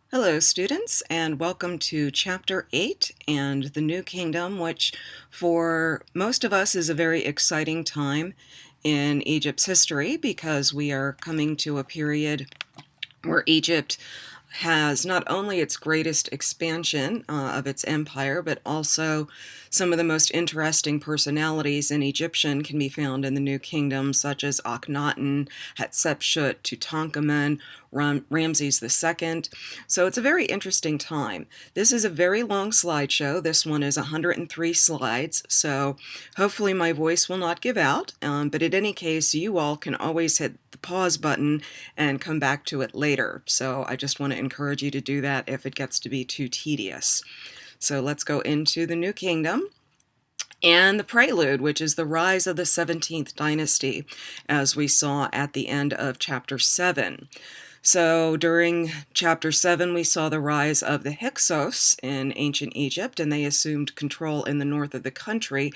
Hello, students, and welcome to Chapter 8 and the New Kingdom, which for most of us is a very exciting time in Egypt's history because we are coming to a period where Egypt has not only its greatest expansion of its empire, but also some of the most interesting personalities in Egyptian can be found in the New Kingdom, such as Akhenaten, Hatshepsut, Tutankhamun, Ramses II. So it's a very interesting time. This is a very long slideshow. This one is 103 slides, so hopefully my voice will not give out, but in any case, you all can always hit the pause button and come back to it later. So I just want to encourage you to do that if it gets to be too tedious. So let's go into the New Kingdom and the prelude, which is the rise of the 17th dynasty, as we saw at the end of chapter 7. So during chapter 7, we saw the rise of the Hyksos in ancient Egypt, and they assumed control in the north of the country.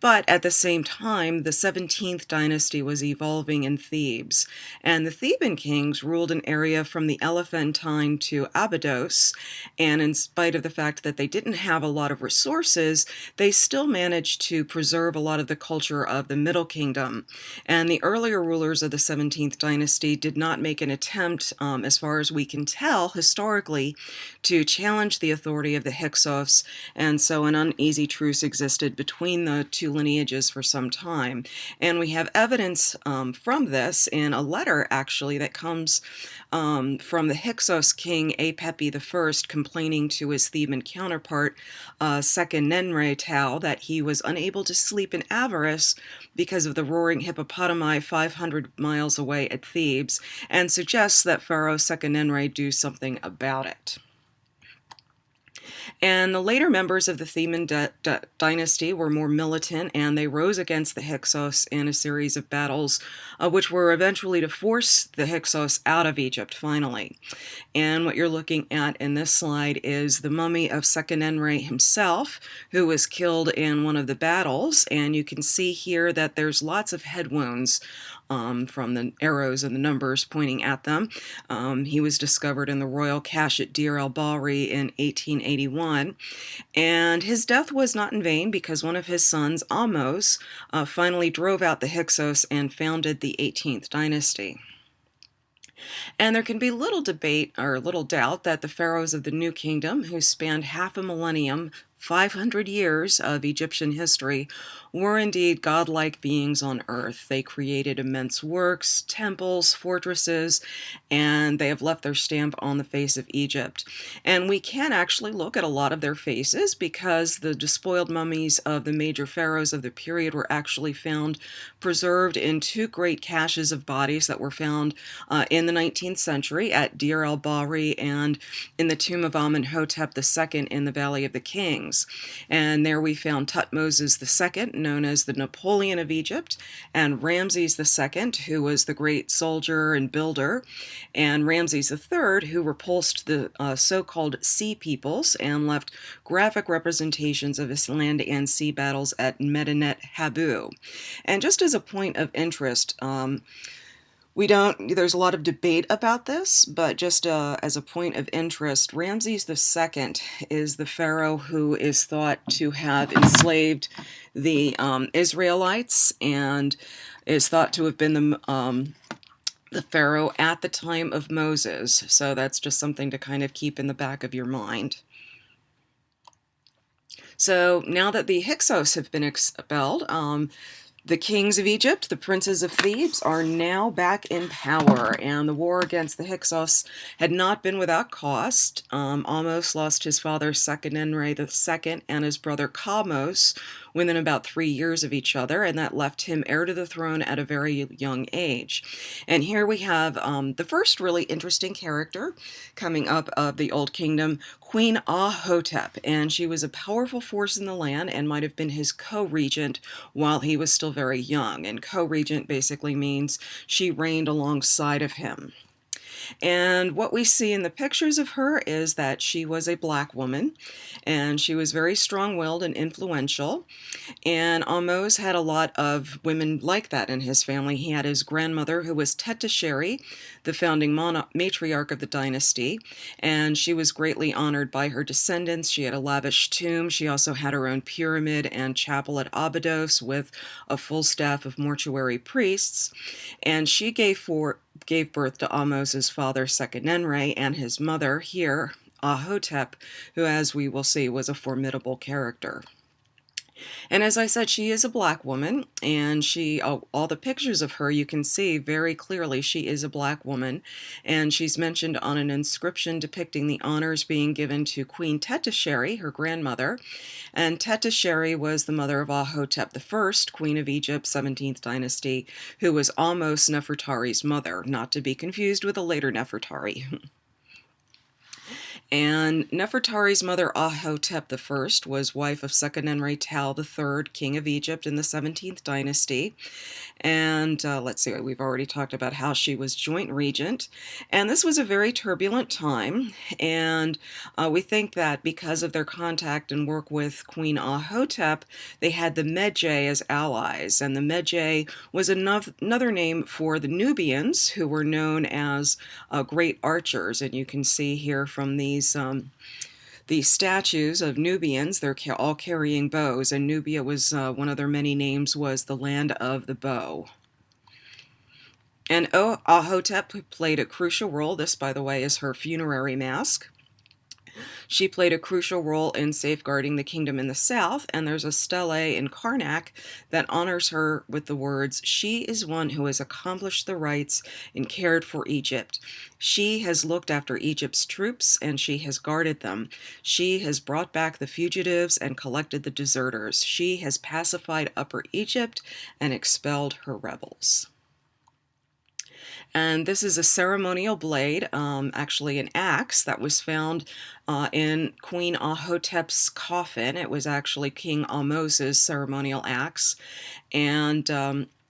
But at the same time, the 17th dynasty was evolving in Thebes, and the Theban kings ruled an area from the Elephantine to Abydos, and in spite of the fact that they didn't have a lot of resources, they still managed to preserve a lot of the culture of the Middle Kingdom. And the earlier rulers of the 17th dynasty did not make an attempt, as far as we can tell historically, to challenge the authority of the Hyksos, and so an uneasy truce existed between the two lineages for some time. And we have evidence from this in a letter, actually, that comes from the Hyksos king Apepi I complaining to his Theban counterpart, Sekenenre-Tao, that he was unable to sleep in avarice because of the roaring hippopotami 500 miles away at Thebes, and suggests that Pharaoh Sekenenre do something about it. And the later members of the Theban dynasty were more militant, and they rose against the Hyksos in a series of battles, which were eventually to force the Hyksos out of Egypt, finally. And what you're looking at in this slide is the mummy of Sekenenre himself, who was killed in one of the battles, and you can see here that there's lots of head wounds from the arrows and the numbers pointing at them. He was discovered in the royal cache at Deir el-Bahri in 1881, and his death was not in vain because one of his sons, Ahmose, finally drove out the Hyksos and founded the 18th dynasty. And there can be little debate or little doubt that the pharaohs of the New Kingdom, who spanned half a millennium, 500 years of Egyptian history, were indeed godlike beings on earth. They created immense works, temples, fortresses, and they have left their stamp on the face of Egypt. And we can actually look at a lot of their faces because the despoiled mummies of the major pharaohs of the period were actually found preserved in two great caches of bodies that were found in the 19th century at Deir el-Bahri and in the tomb of Amenhotep II in the Valley of the Kings. And there we found Tutmosis II, known as the Napoleon of Egypt, and Ramses II, who was the great soldier and builder, and Ramses III, who repulsed the so-called Sea Peoples and left graphic representations of his land and sea battles at Medinet Habu. And just as a point of interest, there's a lot of debate about this, but just as a point of interest, Ramses II is the pharaoh who is thought to have enslaved the Israelites and is thought to have been the pharaoh at the time of Moses. So that's just something to kind of keep in the back of your mind. So now that the Hyksos have been expelled, the kings of Egypt, the princes of Thebes, are now back in power, and the war against the Hyksos had not been without cost. Ahmose lost his father Sekenenre II and his brother Kamose within about 3 years of each other, and that left him heir to the throne at a very young age. And here we have the first really interesting character coming up of the Old Kingdom, Queen Ahotep, and she was a powerful force in the land and might have been his co-regent while he was still very young. And co-regent basically means she reigned alongside of him. And what we see in the pictures of her is that she was a black woman, and she was very strong-willed and influential. And Ahmose had a lot of women like that in his family. He had his grandmother, who was Tetisheri, the founding matriarch of the dynasty, and she was greatly honored by her descendants. She had a lavish tomb. She also had her own pyramid and chapel at Abydos with a full staff of mortuary priests. And she gave birth to Ahmose's father, Sekenenre, and his mother here, Ahotep, who, as we will see, was a formidable character. And as I said, she is a black woman, and all the pictures of her, you can see very clearly she is a black woman, and she's mentioned on an inscription depicting the honors being given to Queen Tetisheri, her grandmother. And Tetisheri was the mother of Ahotep I, Queen of Egypt, 17th dynasty, who was almost Nefertari's mother, not to be confused with a later Nefertari. And Nefertari's mother, Ahotep I, was wife of Sekenenre Tao III, king of Egypt in the 17th dynasty. And let's see, we've already talked about how she was joint regent. And this was a very turbulent time. And we think that because of their contact and work with Queen Ahotep, they had the Medjay as allies. And the Medjay was another name for the Nubians, who were known as great archers. And you can see here from these statues of Nubians, they're all carrying bows, and Nubia was one of their many names was the land of the bow. And Ahotep played a crucial role. This, by the way, is her funerary mask. She played a crucial role in safeguarding the kingdom in the south, and there's a stele in Karnak that honors her with the words, "She is one who has accomplished the rites and cared for Egypt. She has looked after Egypt's troops, and she has guarded them. She has brought back the fugitives and collected the deserters. She has pacified Upper Egypt and expelled her rebels." And this is a ceremonial blade, actually an axe, that was found in Queen Ahotep's coffin. It was actually King Ahmose's ceremonial axe. And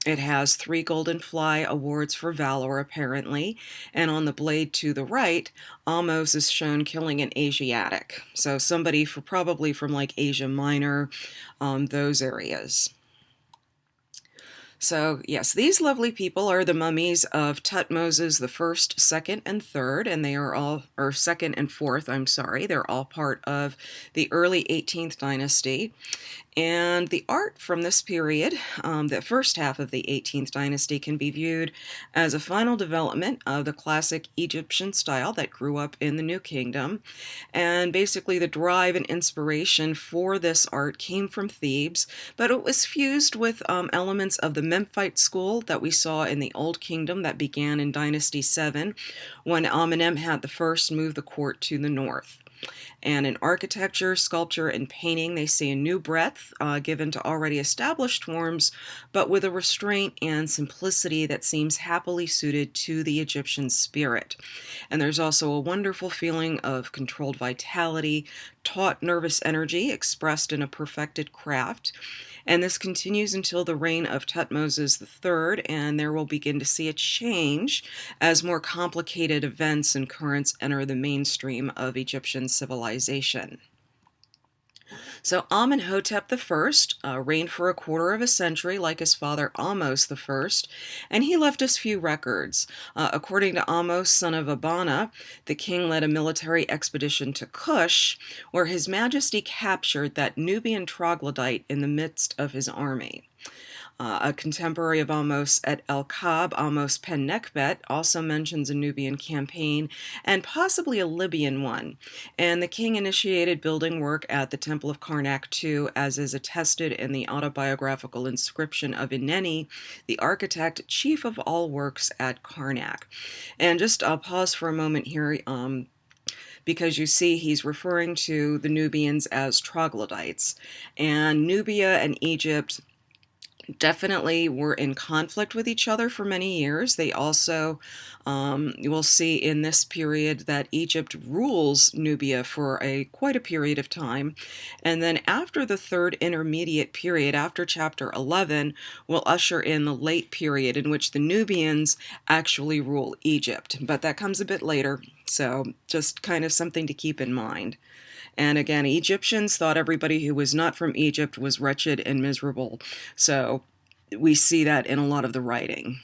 it has 3 Golden Fly awards for valor, apparently. And on the blade to the right, Ahmose is shown killing an Asiatic. So somebody probably from like Asia Minor, those areas. So yes, these lovely people are the mummies of Thutmoses the First, Second, and Third, and they are all, or Second and Fourth, I'm sorry, they're all part of the early 18th dynasty. And the art from this period, the first half of the 18th dynasty, can be viewed as a final development of the classic Egyptian style that grew up in the New Kingdom. And basically the drive and inspiration for this art came from Thebes, but it was fused with elements of the Memphite school that we saw in the Old Kingdom that began in Dynasty 7, when Amenemhat I moved the court to the north. And in architecture, sculpture, and painting, they see a new breadth given to already established forms, but with a restraint and simplicity that seems happily suited to the Egyptian spirit. And there's also a wonderful feeling of controlled vitality, taut nervous energy expressed in a perfected craft. And this continues until the reign of Thutmoses III, and there we'll begin to see a change as more complicated events and currents enter the mainstream of Egyptian civilization. So Amenhotep I reigned for a quarter of a century like his father Ahmose I, and he left us few records. According to Ahmose, son of Abana, the king led a military expedition to Kush, where His Majesty captured that Nubian troglodyte in the midst of his army. A contemporary of Ahmose at El Kab, Ahmose Pen Nekbet, also mentions a Nubian campaign and possibly a Libyan one. And the king initiated building work at the Temple of Karnak too, as is attested in the autobiographical inscription of Ineni, the architect, chief of all works at Karnak. And just I'll pause for a moment here, because you see he's referring to the Nubians as troglodytes. And Nubia and Egypt definitely were in conflict with each other for many years. They also, you will see in this period that Egypt rules Nubia for quite a period of time. And then after the third intermediate period, after chapter 11, will usher in the late period in which the Nubians actually rule Egypt. But that comes a bit later, so just kind of something to keep in mind. And again, Egyptians thought everybody who was not from Egypt was wretched and miserable. So we see that in a lot of the writing.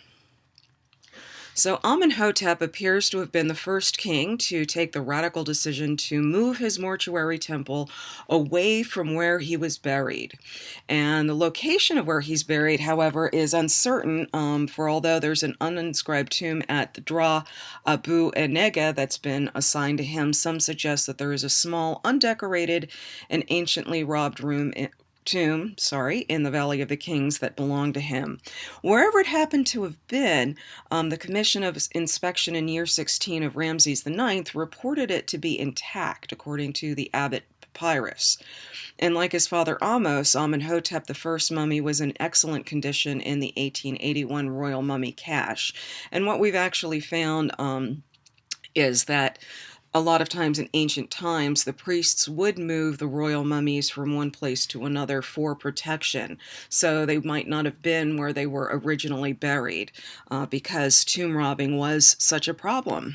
So Amenhotep appears to have been the first king to take the radical decision to move his mortuary temple away from where he was buried. And the location of where he's buried, however, is uncertain, for although there's an uninscribed tomb at the Dra Abu Enega that's been assigned to him, some suggest that there is a small, undecorated, and anciently robbed tomb in the Valley of the Kings that belonged to him. Wherever it happened to have been, the Commission of Inspection in year 16 of Ramses IX reported it to be intact, according to the Abbot Papyrus. And like his father Ahmose, Amenhotep I's mummy was in excellent condition in the 1881 Royal Mummy Cache. And what we've actually found is that a lot of times in ancient times, the priests would move the royal mummies from one place to another for protection. So they might not have been where they were originally buried because tomb robbing was such a problem.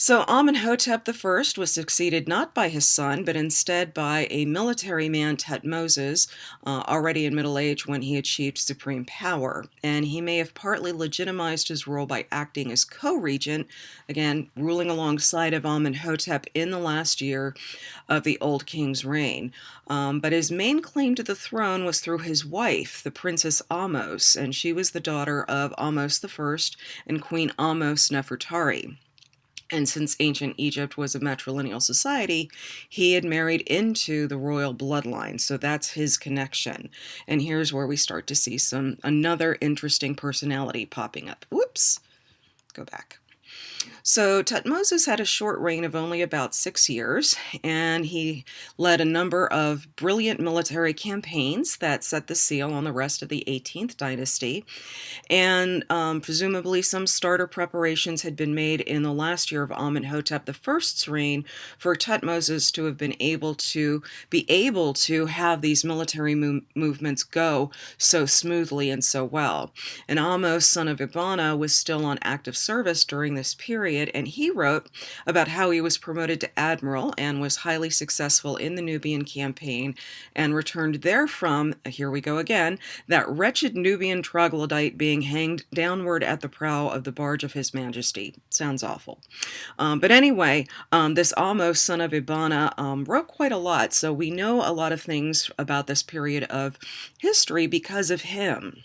So Amenhotep I was succeeded not by his son, but instead by a military man, Thutmoses, already in middle age when he achieved supreme power. And he may have partly legitimized his role by acting as co-regent, again, ruling alongside of Amenhotep in the last year of the old king's reign. But his main claim to the throne was through his wife, the Princess Ahmose, and she was the daughter of Ahmose I and Queen Ahmose Nefertari. And since ancient Egypt was a matrilineal society, he had married into the royal bloodline. So that's his connection. And here's where we start to see another interesting personality popping up. Whoops, go back. So Thutmoses had a short reign of only about 6 years, and he led a number of brilliant military campaigns that set the seal on the rest of the 18th dynasty. And presumably some starter preparations had been made in the last year of Amenhotep I's reign for Thutmoses to have been able to have these military movements go so smoothly and so well. And Ahmose, son of Ibana, was still on active service during this period, and he wrote about how he was promoted to admiral and was highly successful in the Nubian campaign and returned therefrom, here we go again, that wretched Nubian troglodyte being hanged downward at the prow of the barge of His Majesty. Sounds awful. But anyway, this Ahmose, son of Ibana, wrote quite a lot, so we know a lot of things about this period of history because of him.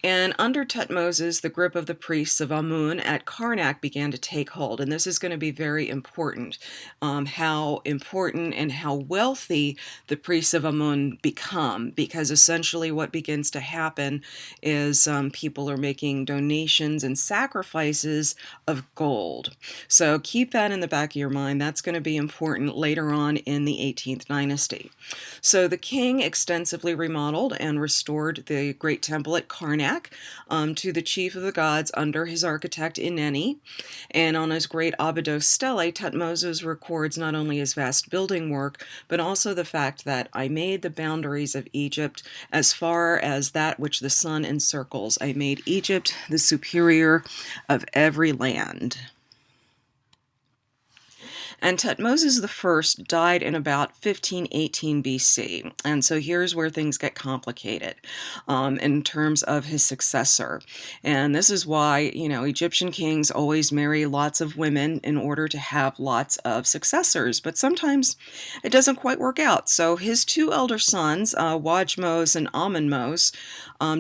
And under Thutmoses, the grip of the priests of Amun at Karnak began to take hold. And this is going to be very important, how important and how wealthy the priests of Amun become, because essentially what begins to happen is people are making donations and sacrifices of gold. So keep that in the back of your mind. That's going to be important later on in the 18th dynasty. So the king extensively remodeled and restored the great temple at Karnak to the chief of the gods under his architect Ineni. And on his great Abydos stele, Thutmoses records not only his vast building work, but also the fact that I made the boundaries of Egypt as far as that which the sun encircles. I made Egypt the superior of every land. And Thutmoses I died in about 1518 BC. And so here's where things get complicated in terms of his successor. And this is why, Egyptian kings always marry lots of women in order to have lots of successors. But sometimes it doesn't quite work out. So his two elder sons, Wajmose and Amenmose,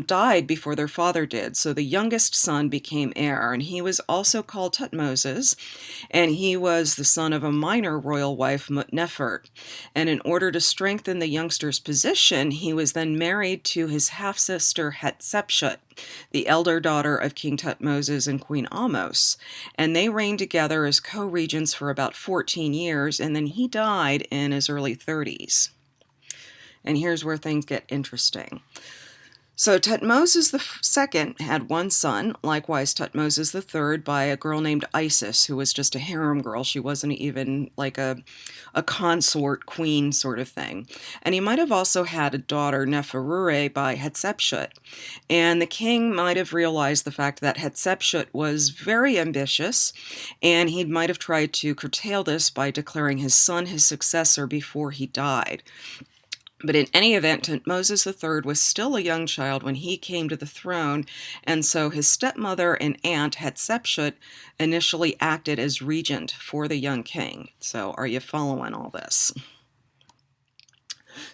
died before their father did. So the youngest son became heir, and he was also called Thutmoses, and he was the son of a minor royal wife, Mutnefert. And in order to strengthen the youngster's position, he was then married to his half-sister Hatshepsut, the elder daughter of King Thutmoses and Queen Ahmose. And they reigned together as co-regents for about 14 years, and then he died in his early 30s. And here's where things get interesting. So Tutmosis II had one son, likewise Tutmosis III, by a girl named Isis, who was just a harem girl. She wasn't even like a consort queen sort of thing. And he might have also had a daughter, Neferure, by Hatshepsut. And the king might have realized the fact that Hatshepsut was very ambitious, and he might have tried to curtail this by declaring his son his successor before he died. But in any event, Tutmosis III was still a young child when he came to the throne, and so his stepmother and aunt Hatshepsut initially acted as regent for the young king. So are you following all this?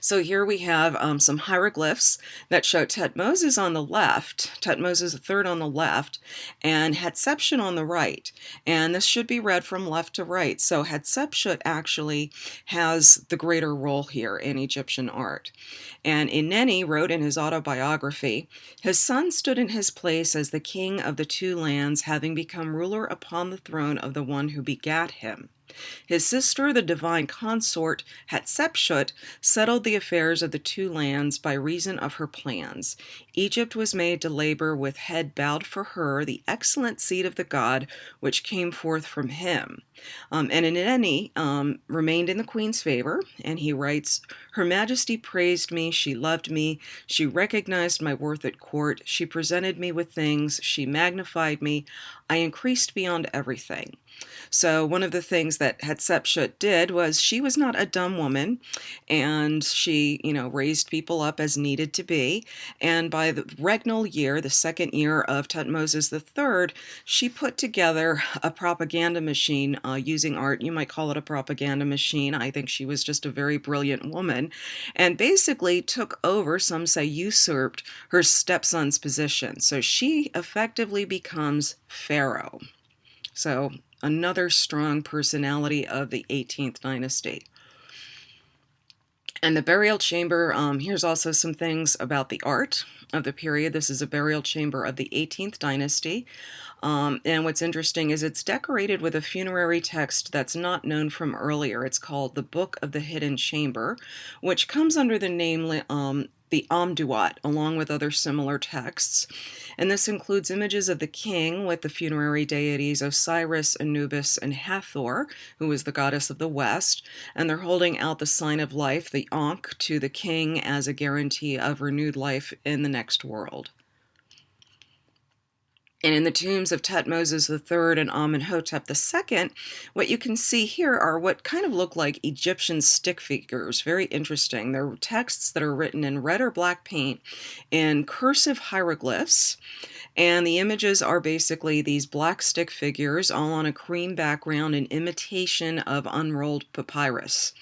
So here we have some hieroglyphs that show Tutmosis on the left, Tutmosis III on the left, and Hatshepsut on the right. And this should be read from left to right. So Hatshepsut actually has the greater role here in Egyptian art. And Ineni wrote in his autobiography, his son stood in his place as the king of the two lands, having become ruler upon the throne of the one who begat him. His sister, the divine consort, Hatshepsut, settled the affairs of the two lands by reason of her plans. Egypt was made to labor with head bowed for her, the excellent seed of the god which came forth from him. And Ineni remained in the queen's favor, and he writes, Her Majesty praised me, she loved me, she recognized my worth at court, she presented me with things, she magnified me, I increased beyond everything. So one of the things that Hatshepsut did was she was not a dumb woman, and she, raised people up as needed to be. And by the regnal year, the second year of Tutmosis III, she put together a propaganda machine using art. You might call it a propaganda machine. I think she was just a very brilliant woman, and basically took over, some say usurped, her stepson's position. So she effectively becomes pharaoh. So another strong personality of the 18th dynasty. And the burial chamber, here's also some things about the art of the period. This is a burial chamber of the 18th dynasty. And what's interesting is it's decorated with a funerary text that's not known from earlier. It's called the Book of the Hidden Chamber, which comes under the name the Amduat, along with other similar texts. And this includes images of the king with the funerary deities Osiris, Anubis, and Hathor, who is the goddess of the west. And they're holding out the sign of life, the Ankh, to the king as a guarantee of renewed life in the next world. And in the tombs of Tutmosis III and Amenhotep II, what you can see here are what kind of look like Egyptian stick figures. Very interesting. They're texts that are written in red or black paint in cursive hieroglyphs. And the images are basically these black stick figures all on a cream background in imitation of unrolled papyrus.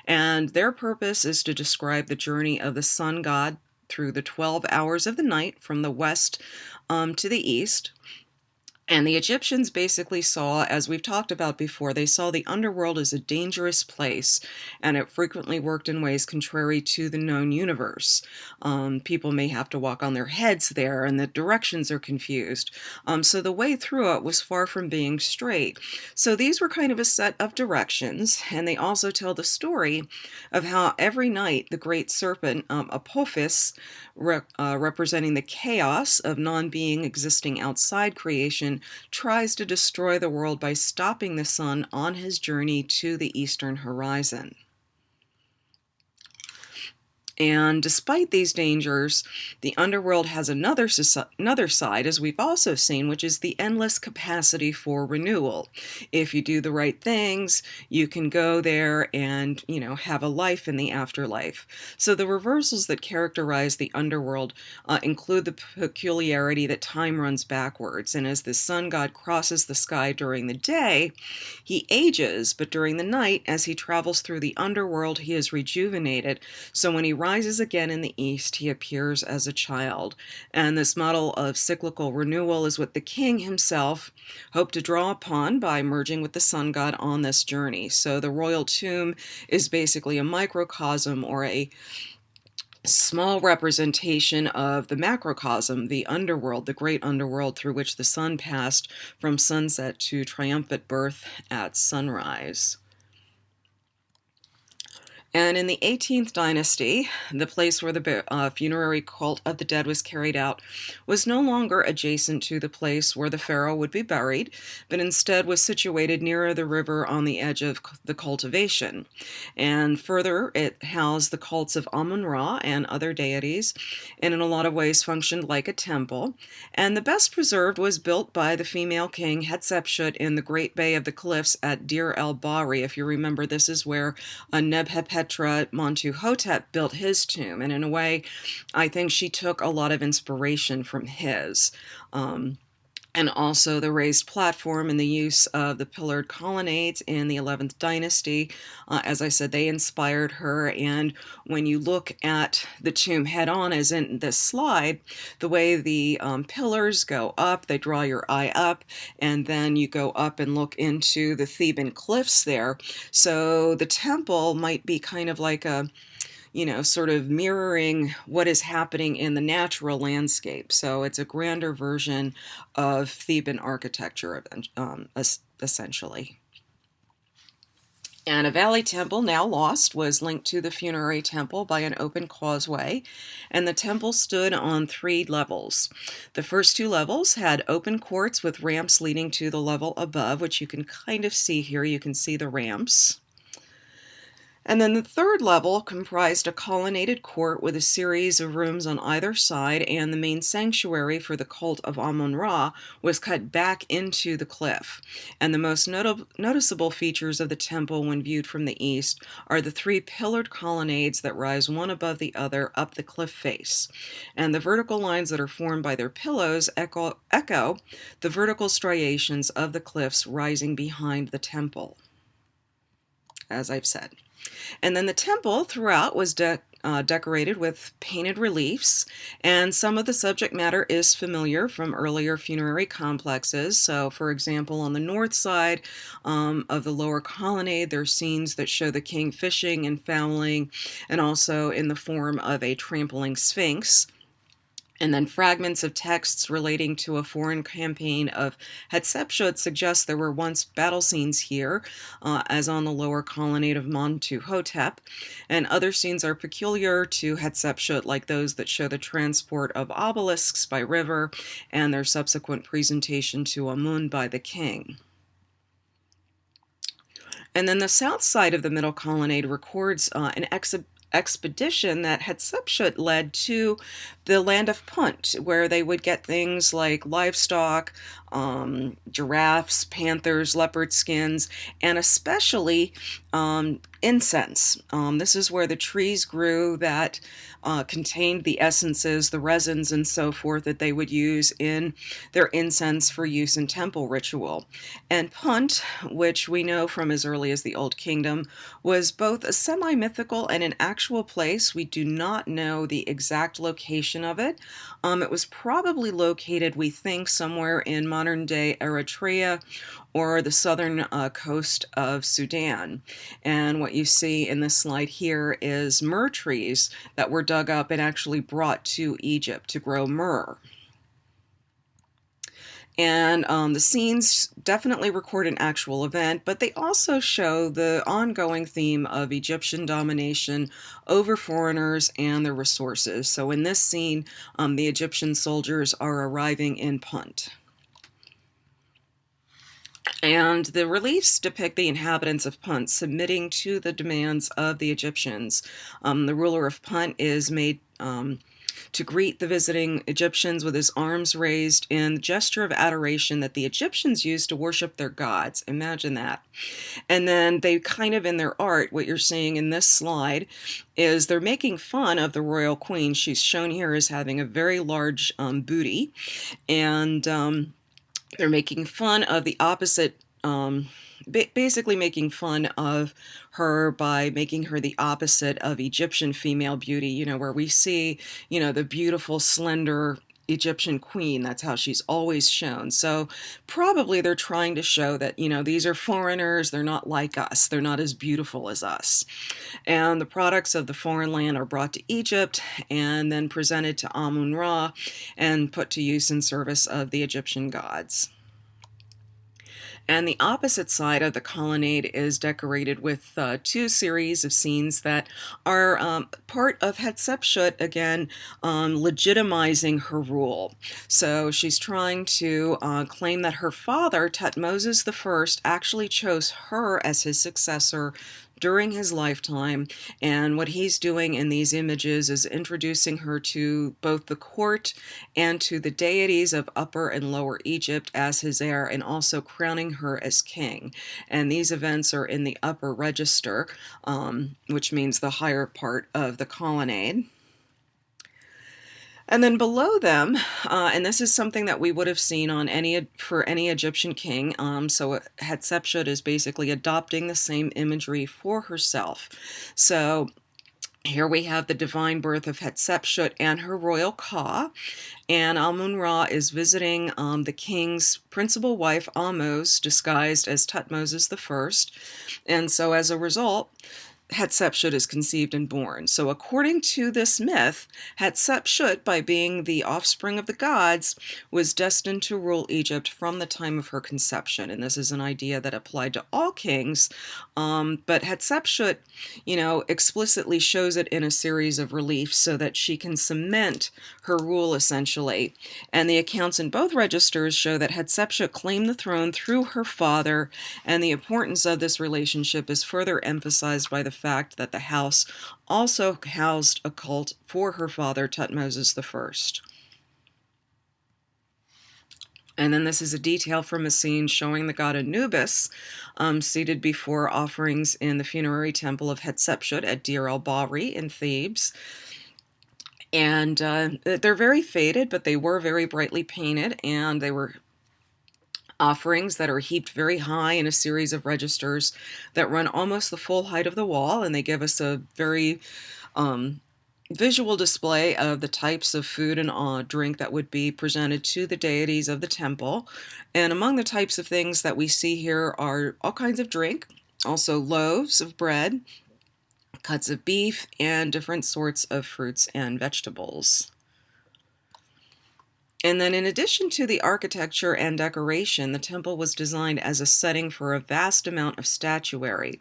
And their purpose is to describe the journey of the sun god through the 12 hours of the night from the west to the east. And the Egyptians basically saw, as we've talked about before, they saw the underworld as a dangerous place, and it frequently worked in ways contrary to the known universe. People may have to walk on their heads there, and the directions are confused. So the way through it was far from being straight. So these were kind of a set of directions, and they also tell the story of how every night the great serpent, Apophis, representing the chaos of non-being existing outside creation, tries to destroy the world by stopping the sun on his journey to the eastern horizon. And despite these dangers, the underworld has another side, as we've also seen, which is the endless capacity for renewal. If you do the right things, you can go there and, have a life in the afterlife. So the reversals that characterize the underworld include the peculiarity that time runs backwards. And as the sun god crosses the sky during the day, he ages, but during the night, as he travels through the underworld, he is rejuvenated. So when he rises again in the east, he appears as a child. And this model of cyclical renewal is what the king himself hoped to draw upon by merging with the sun god on this journey. So the royal tomb is basically a microcosm, or a small representation of the macrocosm, the underworld, the great underworld through which the sun passed from sunset to triumphant birth at sunrise. And in the 18th dynasty, the place where the funerary cult of the dead was carried out was no longer adjacent to the place where the pharaoh would be buried, but instead was situated nearer the river on the edge of the cultivation. And further, it housed the cults of Amun-Ra and other deities, and in a lot of ways functioned like a temple. And the best preserved was built by the female king Hatshepsut in the Great Bay of the Cliffs at Deir el-Bahri. If you remember, this is where Nebhet-Petra Montuhotep built his tomb, and in a way, I think she took a lot of inspiration from his. And also the raised platform and the use of the pillared colonnades in the 11th dynasty. As I said, they inspired her. And when you look at the tomb head on, as in this slide, the way the pillars go up, they draw your eye up, and then you go up and look into the Theban cliffs there. So the temple might be kind of like a sort of mirroring what is happening in the natural landscape. So it's a grander version of Theban architecture, essentially. And a valley temple, now lost, was linked to the funerary temple by an open causeway, and the temple stood on 3 levels. The first 2 levels had open courts with ramps leading to the level above, which you can kind of see here. You can see the ramps. And then the 3rd level comprised a colonnaded court with a series of rooms on either side, and the main sanctuary for the cult of Amun-Ra was cut back into the cliff. And the most noticeable features of the temple when viewed from the east are the 3 pillared colonnades that rise one above the other up the cliff face. And the vertical lines that are formed by their pillars echo the vertical striations of the cliffs rising behind the temple, as I've said. And then the temple throughout was decorated with painted reliefs, and some of the subject matter is familiar from earlier funerary complexes. So, for example, on the north side of the lower colonnade, there are scenes that show the king fishing and fowling, and also in the form of a trampling sphinx. And then fragments of texts relating to a foreign campaign of Hatshepsut suggest there were once battle scenes here, as on the lower colonnade of Montuhotep. And other scenes are peculiar to Hatshepsut, like those that show the transport of obelisks by river and their subsequent presentation to Amun by the king. And then the south side of the middle colonnade records an expedition that Hatshepsut led to the land of Punt, where they would get things like livestock, giraffes, panthers, leopard skins, and especially incense. This is where the trees grew that contained the essences, the resins, and so forth that they would use in their incense for use in temple ritual. And Punt, which we know from as early as the Old Kingdom, was both a semi-mythical and an actual place. We do not know the exact location of it. It was probably located, we think, somewhere in modern-day Eritrea or the southern coast of Sudan. And what you see in this slide here is myrrh trees that were dug up and actually brought to Egypt to grow myrrh. And the scenes definitely record an actual event, but they also show the ongoing theme of Egyptian domination over foreigners and their resources. So in this scene, the Egyptian soldiers are arriving in Punt. And the reliefs depict the inhabitants of Punt submitting to the demands of the Egyptians. The ruler of Punt is made to greet the visiting Egyptians with his arms raised in the gesture of adoration that the Egyptians used to worship their gods. Imagine that. And then they kind of, in their art, what you're seeing in this slide is they're making fun of the royal queen. She's shown here as having a very large booty, and they're making fun of the opposite, basically making fun of her by making her the opposite of Egyptian female beauty, where we see, the beautiful, slender Egyptian queen. That's how she's always shown. So probably they're trying to show that, these are foreigners. They're not like us. They're not as beautiful as us. And the products of the foreign land are brought to Egypt and then presented to Amun-Ra and put to use in service of the Egyptian gods. And the opposite side of the colonnade is decorated with two series of scenes that are part of Hatshepsut, again, legitimizing her rule. So she's trying to claim that her father, Thutmose I, actually chose her as his successor during his lifetime, and what he's doing in these images is introducing her to both the court and to the deities of Upper and Lower Egypt as his heir, and also crowning her as king. And these events are in the upper register, which means the higher part of the colonnade. And then below them, and this is something that we would have seen on for any Egyptian king, so Hatshepsut is basically adopting the same imagery for herself. So here we have the divine birth of Hatshepsut and her royal ka, and Amun-Ra is visiting the king's principal wife, Ahmose, disguised as Thutmose I, and so as a result, Hatshepsut is conceived and born. So according to this myth, Hatshepsut, by being the offspring of the gods, was destined to rule Egypt from the time of her conception. And this is an idea that applied to all kings. But Hatshepsut, explicitly shows it in a series of reliefs so that she can cement her rule, essentially. And the accounts in both registers show that Hatshepsut claimed the throne through her father, and the importance of this relationship is further emphasized by the fact that the house also housed a cult for her father, Thutmose I. And then this is a detail from a scene showing the god Anubis seated before offerings in the funerary temple of Hatshepsut at Deir el-Bahri in Thebes. And they're very faded, but they were very brightly painted, and they were offerings that are heaped very high in a series of registers that run almost the full height of the wall, and they give us a very visual display of the types of food and drink that would be presented to the deities of the temple. And among the types of things that we see here are all kinds of drink, also loaves of bread, cuts of beef, and different sorts of fruits and vegetables. And then in addition to the architecture and decoration, the temple was designed as a setting for a vast amount of statuary.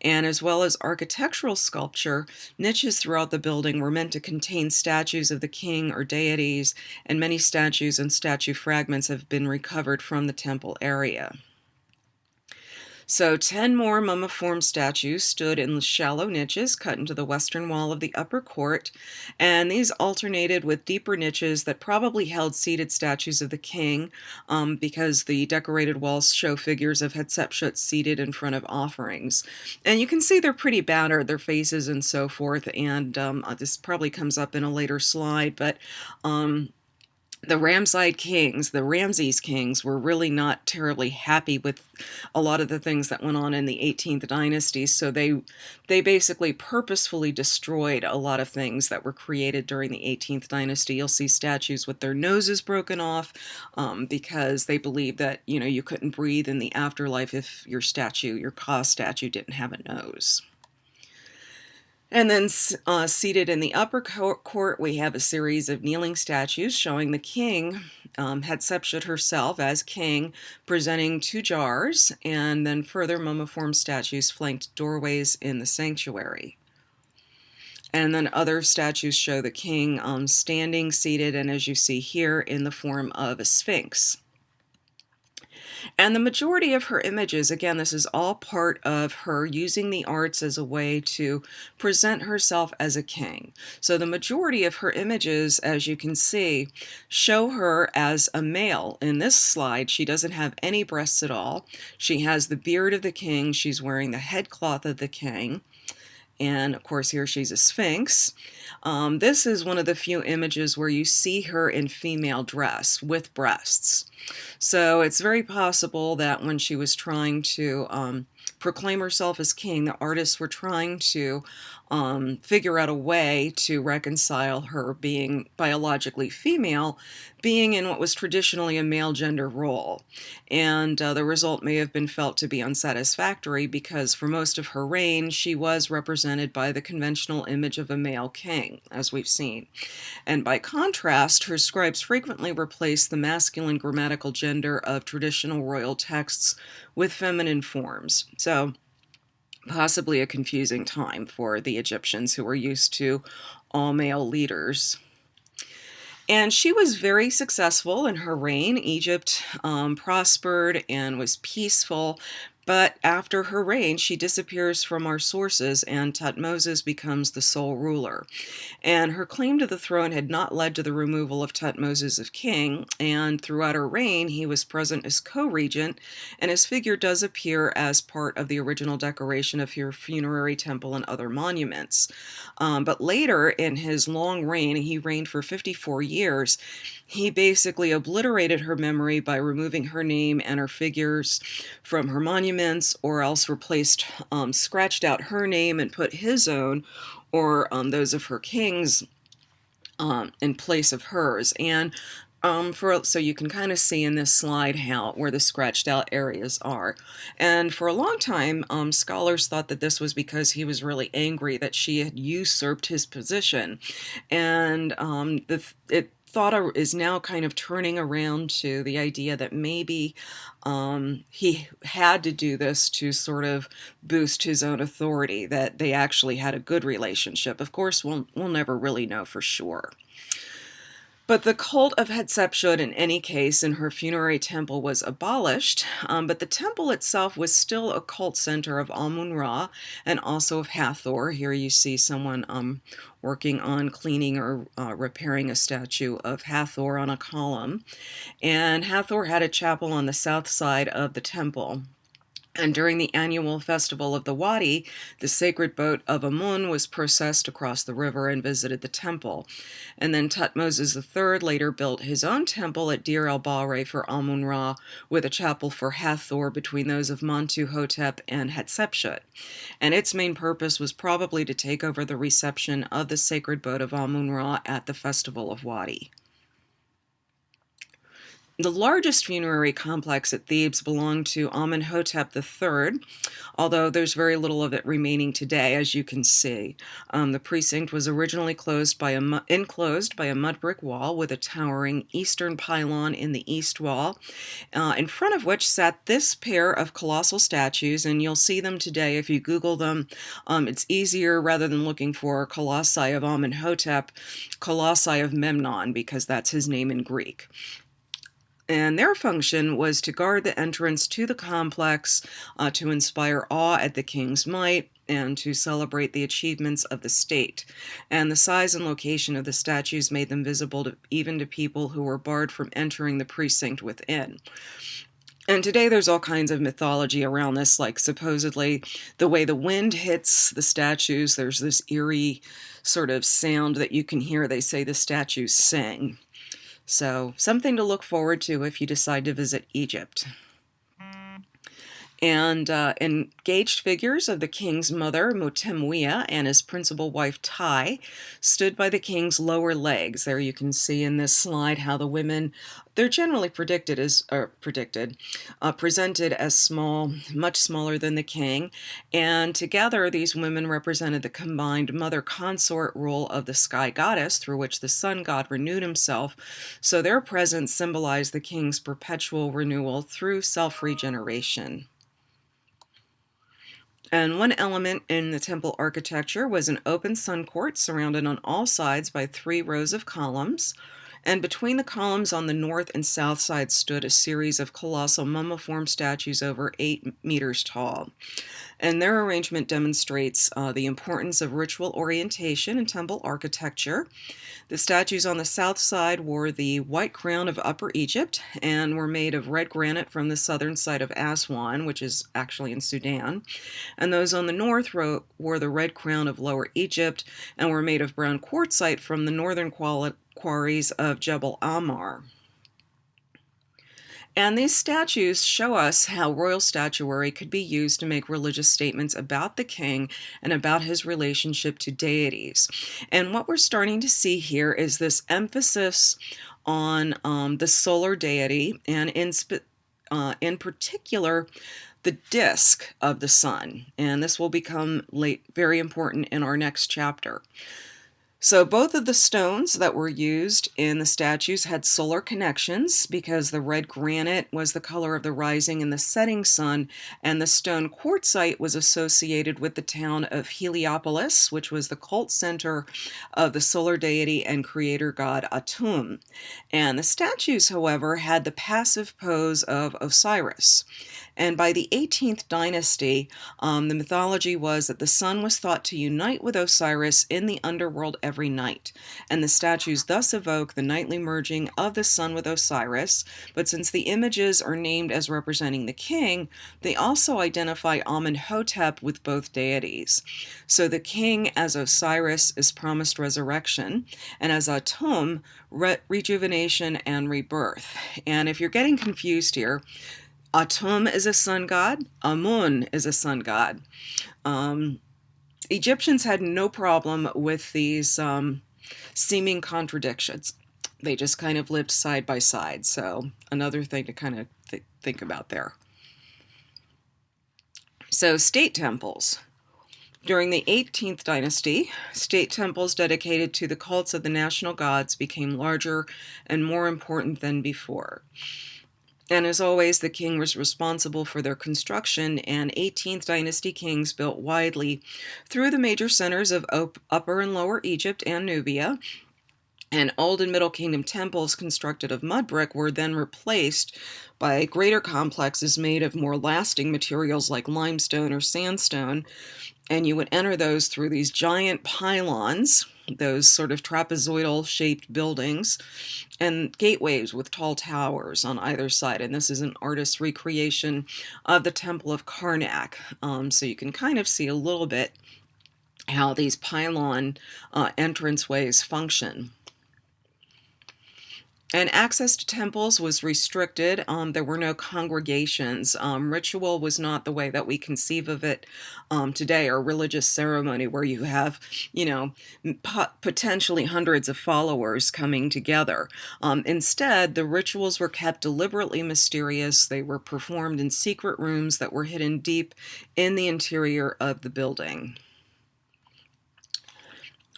And as well as architectural sculpture, niches throughout the building were meant to contain statues of the king or deities, and many statues and statue fragments have been recovered from the temple area. So 10 more mummiform statues stood in shallow niches cut into the western wall of the upper court, and these alternated with deeper niches that probably held seated statues of the king, because the decorated walls show figures of Hatshepsut seated in front of offerings. And you can see they're pretty battered, their faces and so forth, and this probably comes up in a later slide, but the Ramses kings, were really not terribly happy with a lot of the things that went on in the 18th dynasty, so they basically purposefully destroyed a lot of things that were created during the 18th dynasty. You'll see statues with their noses broken off because they believed that, you couldn't breathe in the afterlife if your Ka statue didn't have a nose. And then seated in the upper court, we have a series of kneeling statues showing the king, Hatshepsut herself as king, presenting 2 jars, and then further mummiform statues flanked doorways in the sanctuary. And then other statues show the king standing, seated, and as you see here, in the form of a sphinx. And the majority of her images, again, this is all part of her using the arts as a way to present herself as a king. So the majority of her images, as you can see, show her as a male. In this slide, she doesn't have any breasts at all. She has the beard of the king. She's wearing the headcloth of the king. And of course, here she's a sphinx. This is one of the few images where you see her in female dress with breasts. So it's very possible that when she was trying to proclaim herself as king, the artists were trying to figure out a way to reconcile her being biologically female, being in what was traditionally a male gender role. And the result may have been felt to be unsatisfactory because for most of her reign, she was represented by the conventional image of a male king, as we've seen. And by contrast, her scribes frequently replaced the masculine grammatical gender of traditional royal texts with feminine forms. So, possibly a confusing time for the Egyptians who were used to all male leaders. And she was very successful in her reign. Egypt prospered and was peaceful. But after her reign, she disappears from our sources, and Thutmose becomes the sole ruler. And her claim to the throne had not led to the removal of Thutmose as king, and throughout her reign, he was present as co-regent, and his figure does appear as part of the original decoration of her funerary temple and other monuments. But later in his long reign, he reigned for 54 years, he basically obliterated her memory by removing her name and her figures from her monuments, or else scratched out her name and put his own, or those of her kings, in place of hers. And so you can kind of see in this slide where the scratched out areas are. And for a long time, scholars thought that this was because he was really angry that she had usurped his position. And it thought is now kind of turning around to the idea that maybe he had to do this to sort of boost his own authority, that they actually had a good relationship. Of course, we'll never really know for sure. But the cult of Hatshepsut, in any case, in her funerary temple was abolished, but the temple itself was still a cult center of Amun-Ra and also of Hathor. Here you see someone working on cleaning or repairing a statue of Hathor on a column. And Hathor had a chapel on the south side of the temple. And during the annual festival of the Wadi, the sacred boat of Amun was processed across the river and visited the temple. And then Thutmose III later built his own temple at Deir el-Bahari for Amun-Ra, with a chapel for Hathor between those of Montuhotep and Hatshepsut. And its main purpose was probably to take over the reception of the sacred boat of Amun-Ra at the festival of Wadi. The largest funerary complex at Thebes belonged to Amenhotep III, although there's very little of it remaining today, as you can see. The precinct was originally enclosed by a mud brick wall with a towering eastern pylon in the east wall, in front of which sat this pair of colossal statues, and you'll see them today if you Google them. It's easier, rather than looking for Colossi of Amenhotep, Colossi of Memnon, because that's his name in Greek. And their function was to guard the entrance to the complex, to inspire awe at the king's might, and to celebrate the achievements of the state. And the size and location of the statues made them visible even to people who were barred from entering the precinct within. And today there's all kinds of mythology around this, like supposedly the way the wind hits the statues, there's this eerie sort of sound that you can hear. They say the statues sing. So, something to look forward to if you decide to visit Egypt. And engaged figures of the king's mother, Mutemuia, and his principal wife, Tai, stood by the king's lower legs. There you can see in this slide how the women, they're generally presented as small, much smaller than the king. And together, these women represented the combined mother consort role of the sky goddess, through which the sun god renewed himself. So their presence symbolized the king's perpetual renewal through self-regeneration. And one element in the temple architecture was an open sun court surrounded on all sides by 3 rows of columns. And between the columns on the north and south side stood a series of colossal mummiform statues over 8 meters tall. And their arrangement demonstrates the importance of ritual orientation in temple architecture. The statues on the south side wore the white crown of Upper Egypt and were made of red granite from the southern side of Aswan, which is actually in Sudan. And those on the north wore the red crown of Lower Egypt and were made of brown quartzite from the northern quarries of Jebel Ammar. And these statues show us how royal statuary could be used to make religious statements about the king and about his relationship to deities. And what we're starting to see here is this emphasis on the solar deity, and in particular, the disk of the sun. And this will become very important in our next chapter. So both of the stones that were used in the statues had solar connections because the red granite was the color of the rising and the setting sun, and the stone quartzite was associated with the town of Heliopolis, which was the cult center of the solar deity and creator god Atum. And the statues, however, had the passive pose of Osiris. And by the 18th dynasty, the mythology was that the sun was thought to unite with Osiris in the underworld every night. And the statues thus evoke the nightly merging of the sun with Osiris. But since the images are named as representing the king, they also identify Amenhotep with both deities. So the king as Osiris is promised resurrection, and as Atum, rejuvenation and rebirth. And if you're getting confused here, Atum is a sun god, Amun is a sun god. Egyptians had no problem with these seeming contradictions. They just kind of lived side by side. So another thing to kind of think about there. So state temples. During the 18th dynasty, state temples dedicated to the cults of the national gods became larger and more important than before. And as always, the king was responsible for their construction, and 18th dynasty kings built widely through the major centers of Upper and Lower Egypt and Nubia. And Old and Middle Kingdom temples constructed of mud brick were then replaced by greater complexes made of more lasting materials like limestone or sandstone. And you would enter those through these giant pylons, those sort of trapezoidal-shaped buildings, and gateways with tall towers on either side. And this is an artist's recreation of the Temple of Karnak. So you can kind of see a little bit how these pylon entranceways function. And access to temples was restricted. There were no congregations. Ritual was not the way that we conceive of it today, or religious ceremony where you have, potentially hundreds of followers coming together. Instead, the rituals were kept deliberately mysterious. They were performed in secret rooms that were hidden deep in the interior of the building.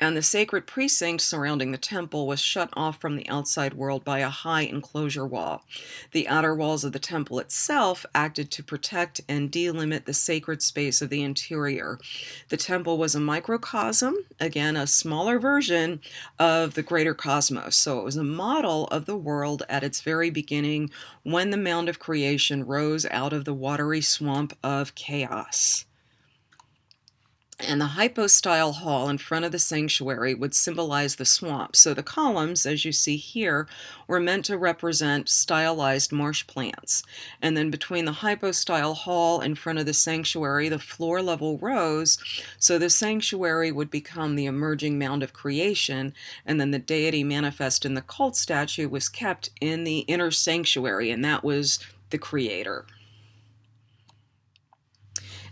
And the sacred precinct surrounding the temple was shut off from the outside world by a high enclosure wall. The outer walls of the temple itself acted to protect and delimit the sacred space of the interior. The temple was a microcosm, again, a smaller version of the greater cosmos. So it was a model of the world at its very beginning when the mound of creation rose out of the watery swamp of chaos. And the hypostyle hall in front of the sanctuary would symbolize the swamp. So the columns, as you see here, were meant to represent stylized marsh plants. And then between the hypostyle hall in front of the sanctuary, the floor level rose. So the sanctuary would become the emerging mound of creation. And then the deity manifest in the cult statue was kept in the inner sanctuary, and that was the creator.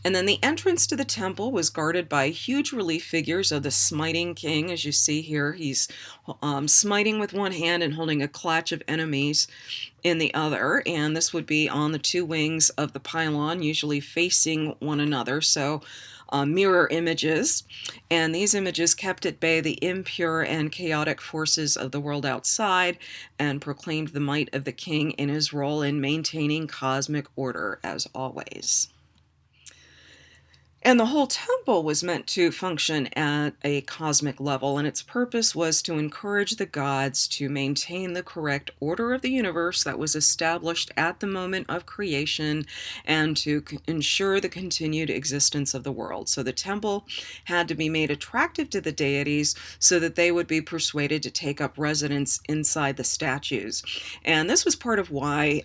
And then the entrance to the temple was guarded by huge relief figures of the smiting king. As you see here, he's smiting with one hand and holding a clutch of enemies in the other. And this would be on the two wings of the pylon, usually facing one another. So mirror images. And these images kept at bay the impure and chaotic forces of the world outside and proclaimed the might of the king in his role in maintaining cosmic order, as always. And the whole temple was meant to function at a cosmic level, and its purpose was to encourage the gods to maintain the correct order of the universe that was established at the moment of creation and to ensure the continued existence of the world. So the temple had to be made attractive to the deities so that they would be persuaded to take up residence inside the statues. And this was part of why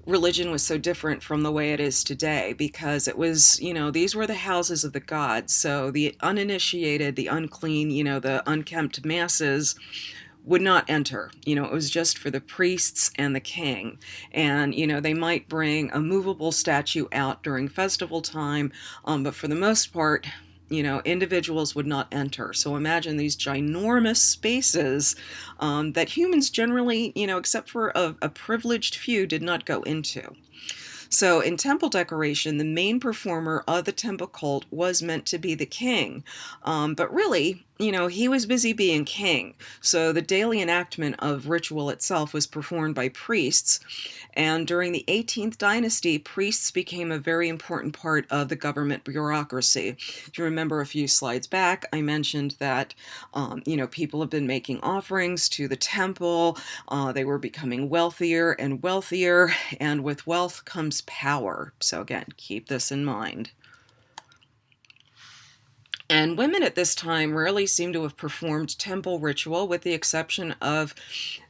religion was so different from the way it is today, because it was, these were the houses of the gods. So the uninitiated, the unclean, the unkempt masses would not enter. It was just for the priests and the king. And, they might bring a movable statue out during festival time, but for the most part, individuals would not enter. So imagine these ginormous spaces that humans generally, except for a privileged few, did not go into. So in temple decoration, the main performer of the temple cult was meant to be the king. But really, he was busy being king. So the daily enactment of ritual itself was performed by priests. And during the 18th dynasty, priests became a very important part of the government bureaucracy. If you remember a few slides back, I mentioned that, people have been making offerings to the temple. They were becoming wealthier and wealthier, and with wealth comes power. So again, keep this in mind. And women at this time rarely seem to have performed temple ritual, with the exception of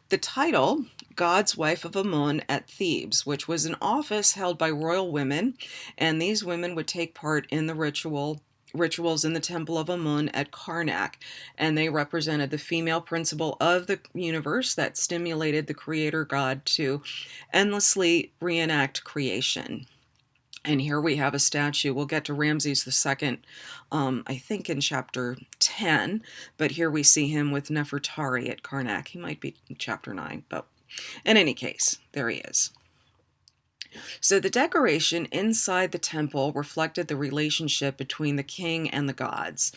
the title God's Wife of Amun at Thebes, which was an office held by royal women, and these women would take part in the rituals in the Temple of Amun at Karnak, and they represented the female principle of the universe that stimulated the creator god to endlessly reenact creation. And here we have a statue. We'll get to Ramses II, I think in chapter 10, but here we see him with Nefertari at Karnak. He might be in chapter 9, but in any case, there he is. So the decoration inside the temple reflected the relationship between the king and the gods.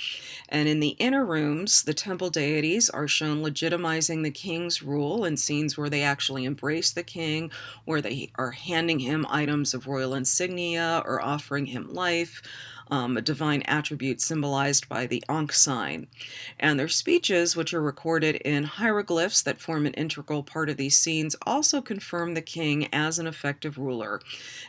And in the inner rooms, the temple deities are shown legitimizing the king's rule in scenes where they actually embrace the king, where they are handing him items of royal insignia or offering him life, a divine attribute symbolized by the Ankh sign. And their speeches, which are recorded in hieroglyphs that form an integral part of these scenes, also confirm the king as an effective ruler.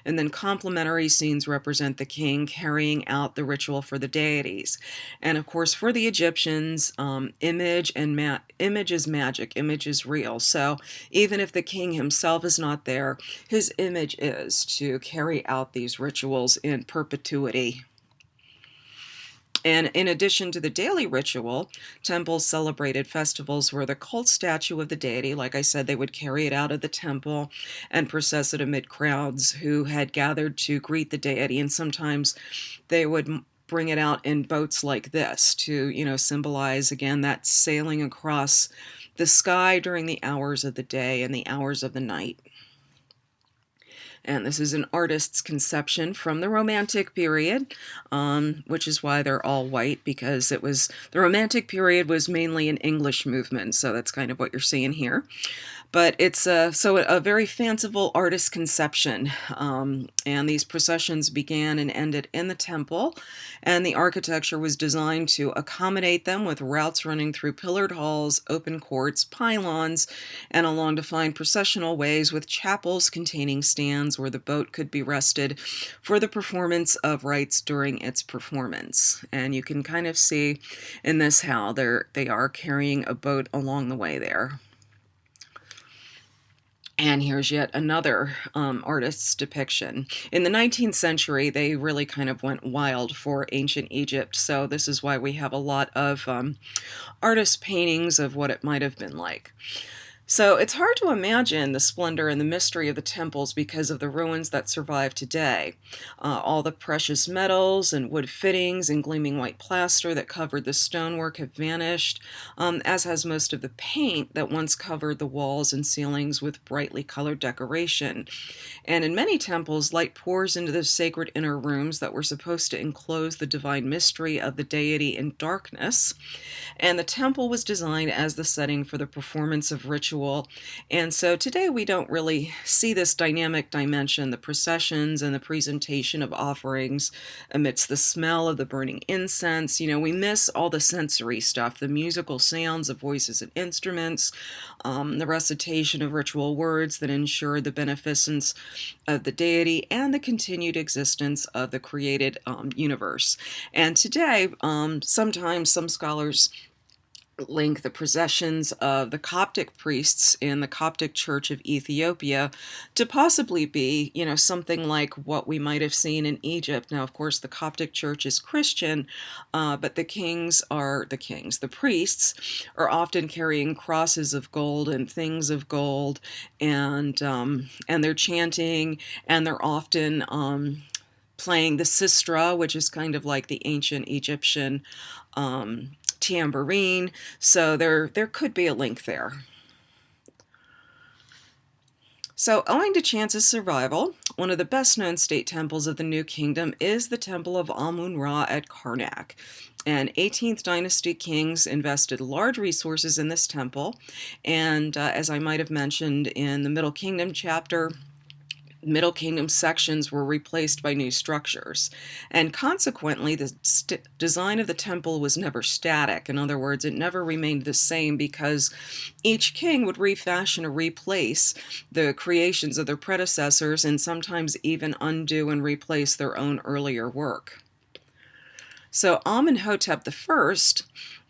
And then complementary scenes represent the king carrying out the ritual for the deities. And of course, for the Egyptians, image is magic, image is real. So even if the king himself is not there, his image is to carry out these rituals in perpetuity. And in addition to the daily ritual, temples celebrated festivals where the cult statue of the deity, like I said, they would carry it out of the temple and process it amid crowds who had gathered to greet the deity. And sometimes they would bring it out in boats like this to, symbolize, again, that sailing across the sky during the hours of the day and the hours of the night. And this is an artist's conception from the Romantic period, which is why they're all white, because the Romantic period was mainly an English movement, so that's kind of what you're seeing here. But it's a very fanciful artist's conception, and these processions began and ended in the temple, and the architecture was designed to accommodate them, with routes running through pillared halls, open courts, pylons, and along defined processional ways, with chapels containing stands where the boat could be rested for the performance of rites during its performance. And you can kind of see in this how they are carrying a boat along the way there. And here's yet another artist's depiction. In the 19th century, they really kind of went wild for ancient Egypt, so this is why we have a lot of artist paintings of what it might have been like. So it's hard to imagine the splendor and the mystery of the temples because of the ruins that survive today. All the precious metals and wood fittings and gleaming white plaster that covered the stonework have vanished, as has most of the paint that once covered the walls and ceilings with brightly colored decoration. And in many temples, light pours into the sacred inner rooms that were supposed to enclose the divine mystery of the deity in darkness. And the temple was designed as the setting for the performance of ritual. And so today we don't really see this dynamic dimension, the processions and the presentation of offerings amidst the smell of the burning incense. We miss all the sensory stuff, the musical sounds of voices and instruments, the recitation of ritual words that ensure the beneficence of the deity and the continued existence of the created universe. And today, sometimes some scholars link the processions of the Coptic priests in the Coptic Church of Ethiopia to possibly be, something like what we might have seen in Egypt. Now, of course, the Coptic Church is Christian, but the priests are often carrying crosses of gold and things of gold, and they're chanting, and they're often playing the sistra, which is kind of like the ancient Egyptian tambourine, so there could be a link there. So, owing to Chance's survival, one of the best-known state temples of the New Kingdom is the Temple of Amun-Ra at Karnak. And 18th dynasty kings invested large resources in this temple, and as I might have mentioned in the Middle Kingdom chapter, Middle Kingdom sections were replaced by new structures, and consequently the design of the temple was never static. In other words, it never remained the same, because each king would refashion or replace the creations of their predecessors, and sometimes even undo and replace their own earlier work. So Amenhotep I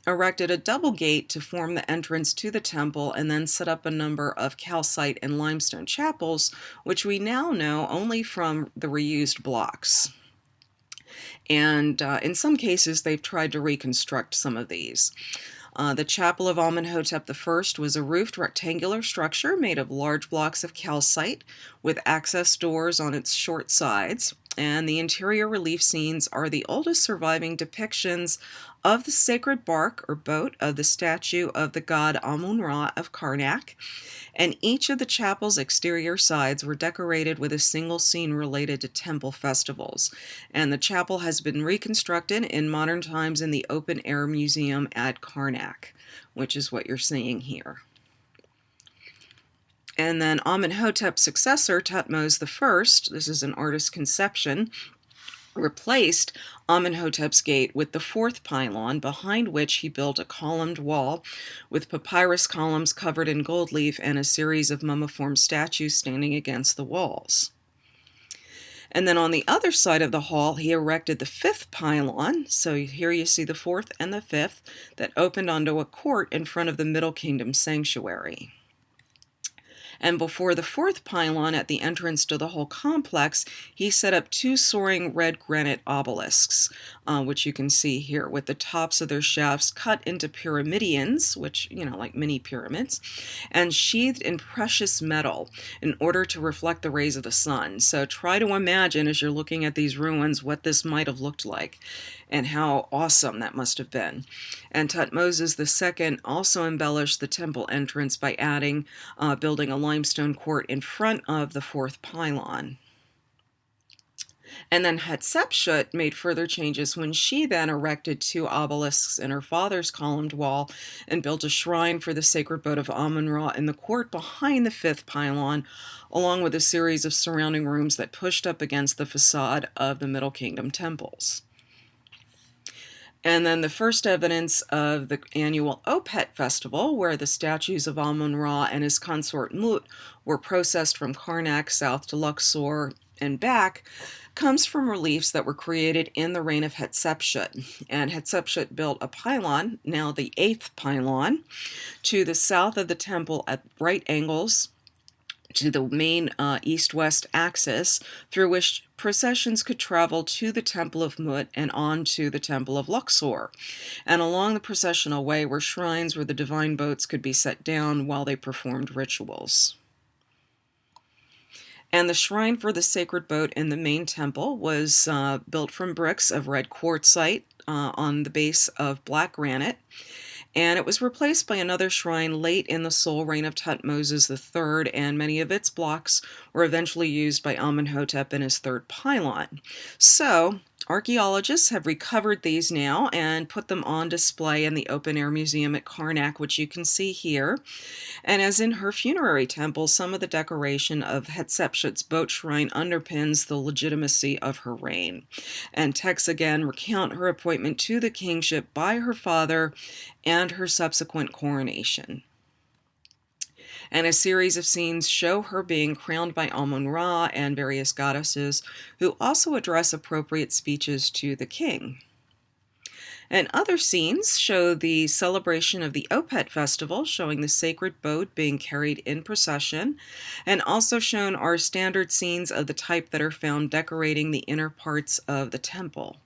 erected a double gate to form the entrance to the temple, and then set up a number of calcite and limestone chapels, which we now know only from the reused blocks. And in some cases, they've tried to reconstruct some of these. The Chapel of Amenhotep I was a roofed rectangular structure made of large blocks of calcite with access doors on its short sides, and the interior relief scenes are the oldest surviving depictions of the sacred bark or boat of the statue of the god Amun-Ra of Karnak, and each of the chapel's exterior sides were decorated with a single scene related to temple festivals. And the chapel has been reconstructed in modern times in the open-air museum at Karnak, which is what you're seeing here. And then Amenhotep's successor, Thutmose I, this is an artist's conception, replaced Amenhotep's gate with the fourth pylon, behind which he built a columned wall with papyrus columns covered in gold leaf and a series of mummiform statues standing against the walls. And then on the other side of the hall, he erected the fifth pylon. So here you see the fourth and the fifth that opened onto a court in front of the Middle Kingdom sanctuary. And before the fourth pylon at the entrance to the whole complex, he set up two soaring red granite obelisks, which you can see here, with the tops of their shafts cut into pyramidions, which, like mini pyramids, and sheathed in precious metal in order to reflect the rays of the sun. So try to imagine, as you're looking at these ruins, what this might have looked like and how awesome that must have been. And Thutmose II also embellished the temple entrance by building a limestone court in front of the fourth pylon. And then Hatshepsut made further changes when she then erected two obelisks in her father's columned wall and built a shrine for the sacred boat of Amun-Ra in the court behind the fifth pylon, along with a series of surrounding rooms that pushed up against the facade of the Middle Kingdom temples. And then the first evidence of the annual Opet festival, where the statues of Amun-Ra and his consort Mut were processed from Karnak south to Luxor and back, comes from reliefs that were created in the reign of Hatshepsut. And Hatshepsut built a pylon, now the eighth pylon, to the south of the temple at right angles to the main east-west axis, through which processions could travel to the Temple of Mut and on to the Temple of Luxor. And along the processional way were shrines where the divine boats could be set down while they performed rituals. And the shrine for the sacred boat in the main temple was built from bricks of red quartzite on the base of black granite. And it was replaced by another shrine late in the sole reign of Thutmose III, and many of its blocks were eventually used by Amenhotep in his third pylon. So, archaeologists have recovered these now and put them on display in the open-air museum at Karnak, which you can see here. And as in her funerary temple, some of the decoration of Hatshepsut's boat shrine underpins the legitimacy of her reign. And texts again recount her appointment to the kingship by her father and her subsequent coronation. And a series of scenes show her being crowned by Amun-Ra and various goddesses, who also address appropriate speeches to the king. And other scenes show the celebration of the Opet festival, showing the sacred boat being carried in procession. And also shown are standard scenes of the type that are found decorating the inner parts of the temple.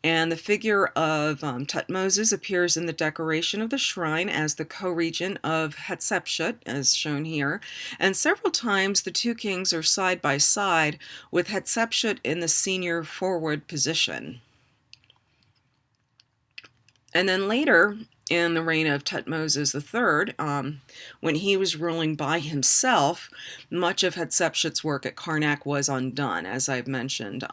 And the figure of Tutmosis appears in the decoration of the shrine as the co-regent of Hatshepsut, as shown here. And several times the two kings are side by side, with Hatshepsut in the senior forward position. And then later, in the reign of Thutmose III, when he was ruling by himself, much of Hatshepsut's work at Karnak was undone, as I've mentioned,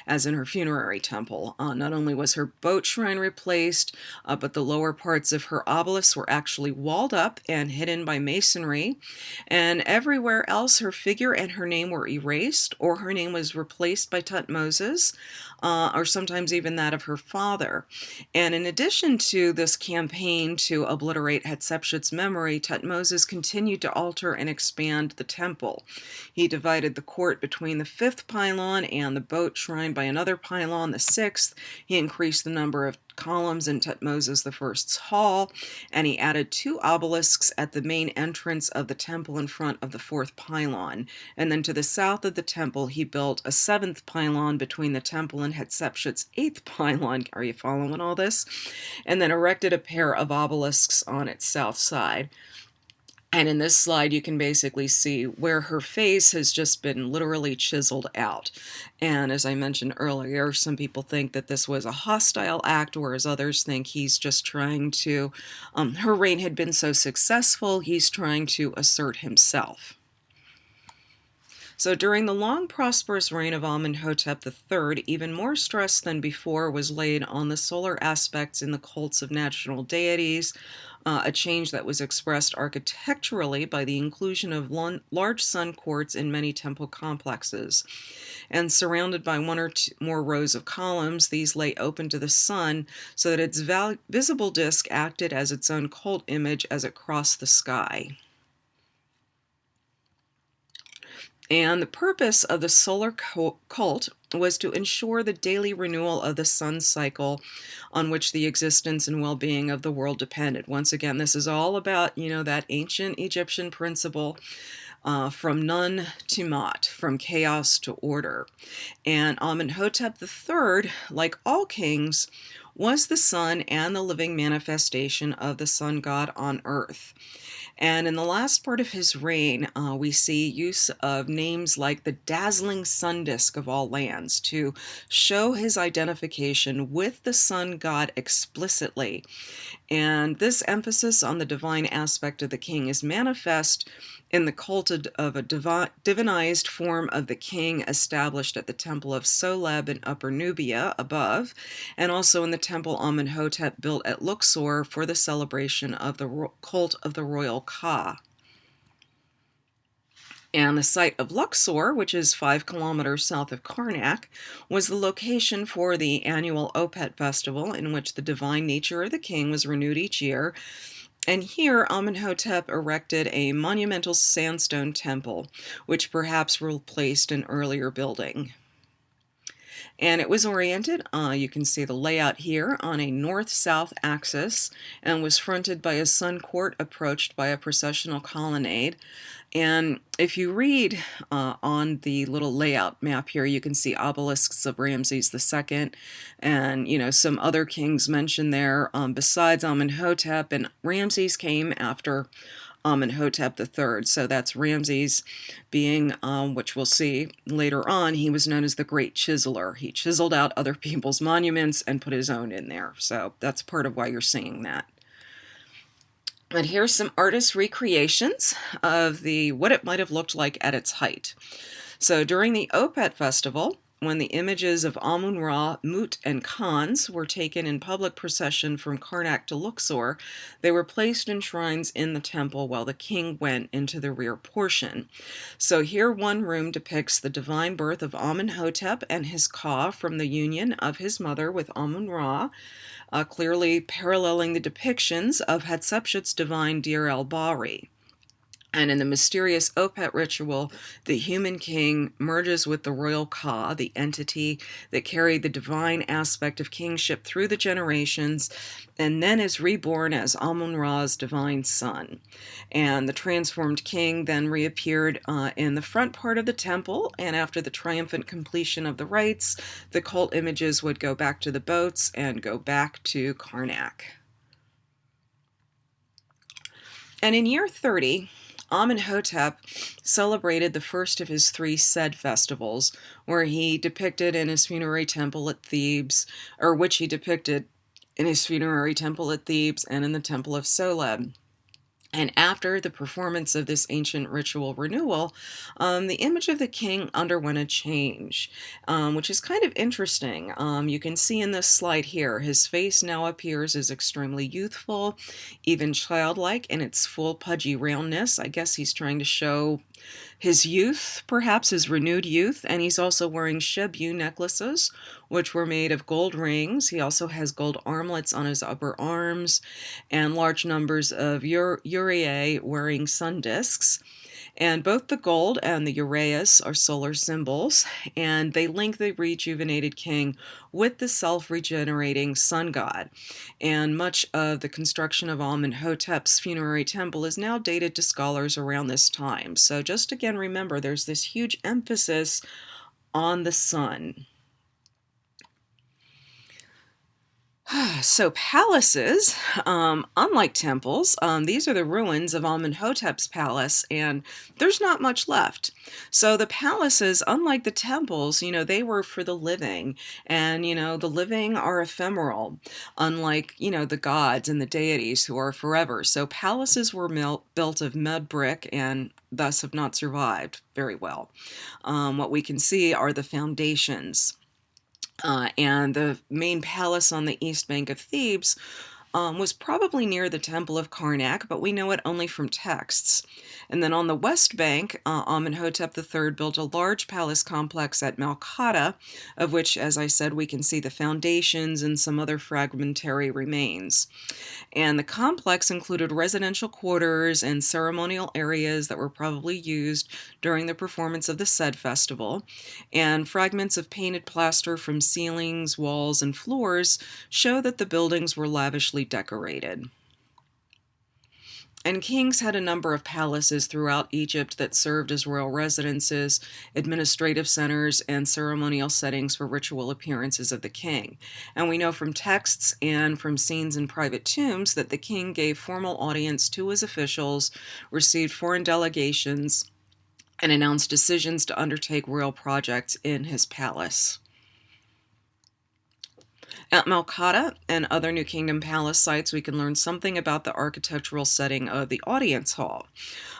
as in her funerary temple. Not only was her boat shrine replaced, but the lower parts of her obelisks were actually walled up and hidden by masonry. And everywhere else, her figure and her name were erased, or her name was replaced by Thutmose's, or sometimes even that of her father. And in addition to this campaign to obliterate Hatshepsut's memory, Thutmose continued to alter and expand the temple. He divided the court between the fifth pylon and the boat shrine by another pylon, the sixth. He increased the number of columns in Thutmose I's hall, and he added 2 obelisks at the main entrance of the temple in front of the 4th pylon. And then to the south of the temple, he built a 7th pylon between the temple and Hatshepsut's 8th pylon. Are you following all this? And then erected a pair of obelisks on its south side. And in this slide, you can basically see where her face has just been literally chiseled out. And as I mentioned earlier, some people think that this was a hostile act, whereas others think he's just trying to, her reign had been so successful, he's trying to assert himself. So during the long, prosperous reign of Amenhotep III, even more stress than before was laid on the solar aspects in the cults of national deities, a change that was expressed architecturally by the inclusion of large sun courts in many temple complexes. And surrounded by 1 or 2 more rows of columns, these lay open to the sun so that its visible disk acted as its own cult image as it crossed the sky. And the purpose of the solar cult was to ensure the daily renewal of the sun cycle on which the existence and well-being of the world depended. Once again, this is all about, that ancient Egyptian principle, from none to Ma'at, from chaos to order. And Amenhotep III, like all kings, was the sun and the living manifestation of the sun god on earth. And in the last part of his reign, we see use of names like the dazzling sun disk of all lands to show his identification with the sun god explicitly. And this emphasis on the divine aspect of the king is manifest in the cult of a divinized form of the king established at the temple of Soleb in Upper Nubia above, and also in the temple Amenhotep built at Luxor for the celebration of the cult of the royal Ka. And the site of Luxor, which is 5 kilometers south of Karnak, was the location for the annual Opet festival, in which the divine nature of the king was renewed each year. And here Amenhotep erected a monumental sandstone temple, which perhaps replaced an earlier building. And it was oriented, you can see the layout here, on a north-south axis, and was fronted by a sun court approached by a processional colonnade. And if you read on the little layout map here, you can see obelisks of Ramses II and, some other kings mentioned there besides Amenhotep. And Ramses came after Amenhotep III. So that's Ramses being, which we'll see later on, he was known as the Great Chiseler. He chiseled out other people's monuments and put his own in there. So that's part of why you're seeing that. And here's some artist recreations of what it might have looked like at its height. So during the Opet festival, when the images of Amun-Ra, Mut, and Khans were taken in public procession from Karnak to Luxor, they were placed in shrines in the temple while the king went into the rear portion. So here one room depicts the divine birth of Amenhotep and his Ka from the union of his mother with Amun-Ra, clearly paralleling the depictions of Hatshepsut's divine Dir el-Bahri. And in the mysterious Opet ritual, the human king merges with the royal Ka, the entity that carried the divine aspect of kingship through the generations, and then is reborn as Amun-Ra's divine son. And the transformed king then reappeared in the front part of the temple, and after the triumphant completion of the rites, the cult images would go back to the boats and go back to Karnak. And in year 30, Amenhotep celebrated the first of his 3 Sed festivals, where he depicted in his funerary temple at Thebes, or which he depicted in his funerary temple at Thebes and in the temple of Soleb. And after the performance of this ancient ritual renewal, the image of the king underwent a change, which is kind of interesting. You can see in this slide here, his face now appears as extremely youthful, even childlike in its full pudgy roundness. I guess he's trying to show his youth, perhaps his renewed youth, and he's also wearing shebu necklaces, which were made of gold rings. He also has gold armlets on his upper arms and large numbers of uraei wearing sun discs. And both the gold and the uraeus are solar symbols, and they link the rejuvenated king with the self-regenerating sun god. And much of the construction of Amenhotep's funerary temple is now dated to scholars around this time. So just again, remember, there's this huge emphasis on the sun. So palaces, unlike temples, these are the ruins of Amenhotep's palace, and there's not much left. So the palaces, unlike the temples, they were for the living, and, the living are ephemeral, unlike, the gods and the deities who are forever. So palaces were built of mud brick and thus have not survived very well. What we can see are the foundations. And the main palace on the east bank of Thebes was probably near the Temple of Karnak, but we know it only from texts. And then on the west bank, Amenhotep III built a large palace complex at Malkata, of which, as I said, we can see the foundations and some other fragmentary remains. And the complex included residential quarters and ceremonial areas that were probably used during the performance of the Sed festival, and fragments of painted plaster from ceilings, walls, and floors show that the buildings were lavishly decorated. And kings had a number of palaces throughout Egypt that served as royal residences, administrative centers, and ceremonial settings for ritual appearances of the king. And we know from texts and from scenes in private tombs that the king gave formal audience to his officials, received foreign delegations, and announced decisions to undertake royal projects in his palace. At Malkata and other New Kingdom palace sites, we can learn something about the architectural setting of the audience hall.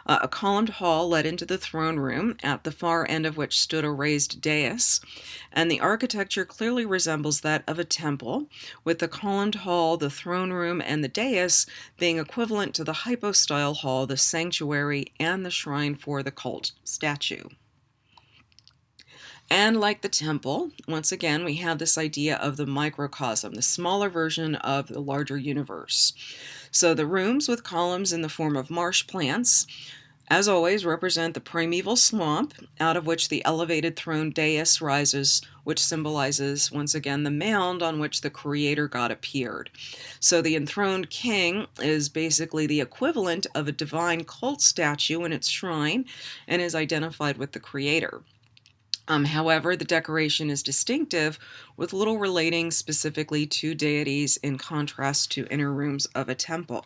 A columned hall led into the throne room, at the far end of which stood a raised dais, and the architecture clearly resembles that of a temple, with the columned hall, the throne room, and the dais being equivalent to the hypostyle hall, the sanctuary, and the shrine for the cult statue. And like the temple, once again, we have this idea of the microcosm, the smaller version of the larger universe. So the rooms with columns in the form of marsh plants, as always, represent the primeval swamp out of which the elevated throne dais rises, which symbolizes, once again, the mound on which the creator god appeared. So the enthroned king is basically the equivalent of a divine cult statue in its shrine and is identified with the creator. However, the decoration is distinctive, with little relating specifically to deities in contrast to inner rooms of a temple.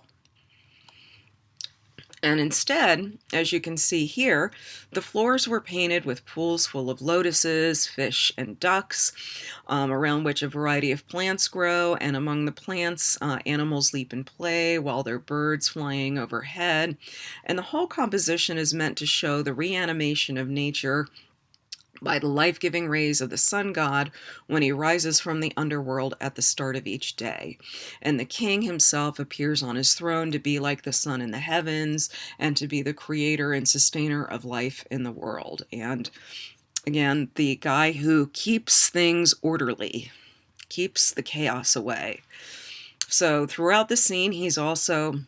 And instead, as you can see here, the floors were painted with pools full of lotuses, fish, and ducks, around which a variety of plants grow, and among the plants, animals leap and play while there are birds flying overhead. And the whole composition is meant to show the reanimation of nature by the life-giving rays of the sun god when he rises from the underworld at the start of each day. And the king himself appears on his throne to be like the sun in the heavens and to be the creator and sustainer of life in the world. And again, the guy who keeps things orderly, keeps the chaos away. So throughout the scene, he's also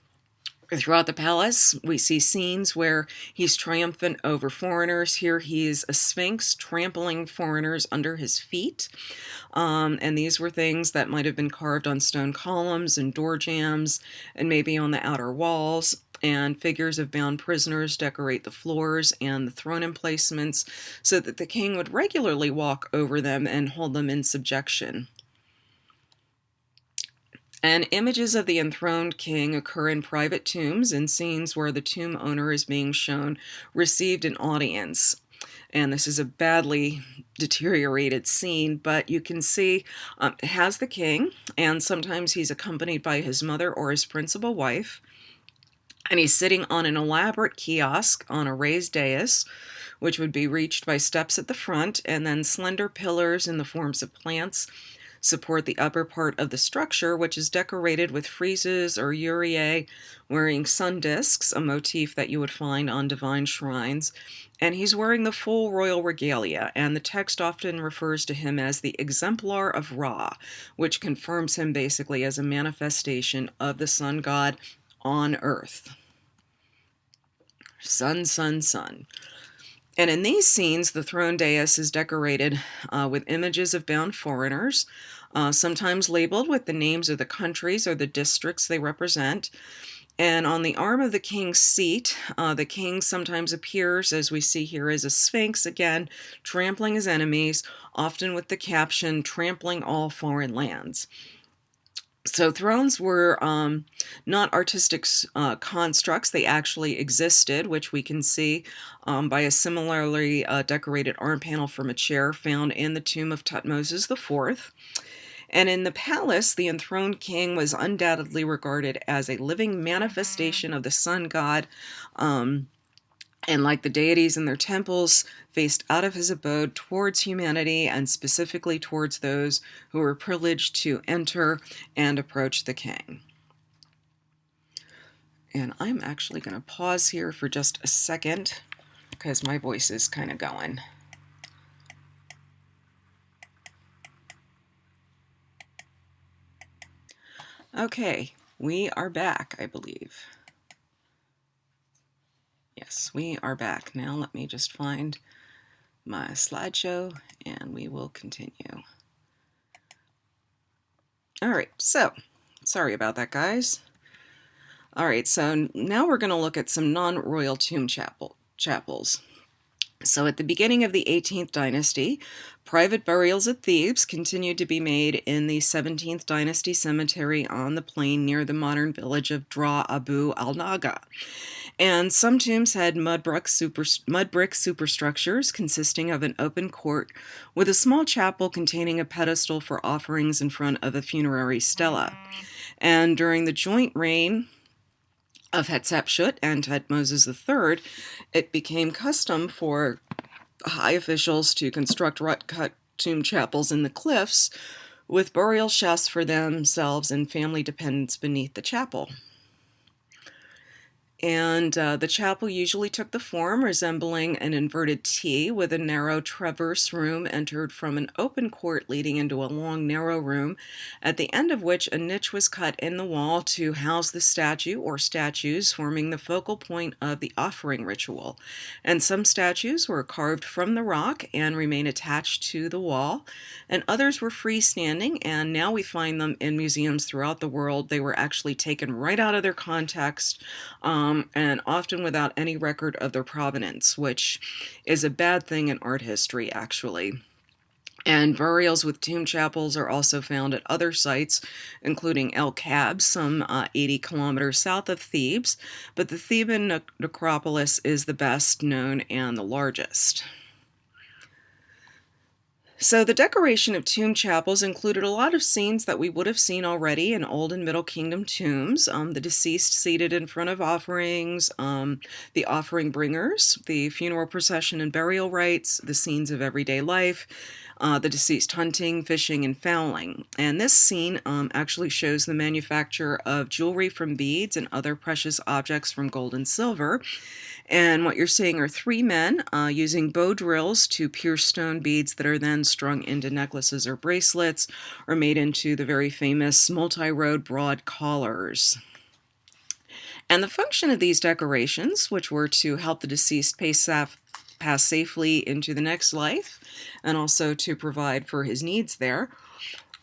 Throughout the palace, we see scenes where he's triumphant over foreigners. Here he's a sphinx trampling foreigners under his feet. And these were things that might have been carved on stone columns and door jambs and maybe on the outer walls. And figures of bound prisoners decorate the floors and the throne emplacements so that the king would regularly walk over them and hold them in subjection. And images of the enthroned king occur in private tombs and scenes where the tomb owner is being shown received an audience. And this is a badly deteriorated scene, but you can see it has the king, and sometimes he's accompanied by his mother or his principal wife. And he's sitting on an elaborate kiosk on a raised dais, which would be reached by steps at the front, and then slender pillars in the forms of plants support the upper part of the structure, which is decorated with friezes or uriae wearing sun discs, a motif that you would find on divine shrines. And he's wearing the full royal regalia, and the text often refers to him as the exemplar of Ra, which confirms him basically as a manifestation of the sun god on earth. Sun, sun, sun. And in these scenes, the throne dais is decorated with images of bound foreigners, sometimes labeled with the names of the countries or the districts they represent. And on the arm of the king's seat, the king sometimes appears, as we see here, as a sphinx, again, trampling his enemies, often with the caption, "Trampling all foreign lands." So thrones were not artistic constructs. They actually existed, which we can see by a similarly decorated arm panel from a chair found in the tomb of Thutmose IV. And in the palace, the enthroned king was undoubtedly regarded as a living manifestation of the sun god, and like the deities in their temples, faced out of his abode towards humanity and specifically towards those who were privileged to enter and approach the king. And I'm actually going to pause here for just a second because my voice is kind of going. Okay, we are back, I believe. Yes, we are back. Now let me just find my slideshow and we will continue. All right, so sorry about that, guys. All right, so now we're going to look at some non-royal tomb chapels. So at the beginning of the 18th dynasty, private burials at Thebes continued to be made in the 17th dynasty cemetery on the plain near the modern village of Dra Abu al-Naga. And some tombs had mud brick superstructures consisting of an open court with a small chapel containing a pedestal for offerings in front of a funerary stela. And during the joint reign of Hatshepsut and Thutmose III, it became custom for high officials to construct rut-cut tomb chapels in the cliffs with burial shafts for themselves and family dependents beneath the chapel. And the chapel usually took the form resembling an inverted T with a narrow traverse room entered from an open court leading into a long narrow room, at the end of which a niche was cut in the wall to house the statue or statues forming the focal point of the offering ritual. And some statues were carved from the rock and remain attached to the wall, and others were freestanding, and now we find them in museums throughout the world. They were actually taken right out of their context, and often without any record of their provenance, which is a bad thing in art history, actually. And burials with tomb chapels are also found at other sites, including El Kab, some 80 kilometers south of Thebes, but the Theban necropolis is the best known and the largest. So the decoration of tomb chapels included a lot of scenes that we would have seen already in Old and Middle Kingdom tombs. The deceased seated in front of offerings, the offering bringers, the funeral procession and burial rites, the scenes of everyday life, the deceased hunting, fishing, and fowling. And this scene actually shows the manufacture of jewelry from beads and other precious objects from gold and silver. And what you're seeing are three men using bow drills to pierce stone beads that are then strung into necklaces or bracelets or made into the very famous multi-road broad collars. And the function of these decorations, which were to help the deceased pass safely into the next life, and also to provide for his needs there,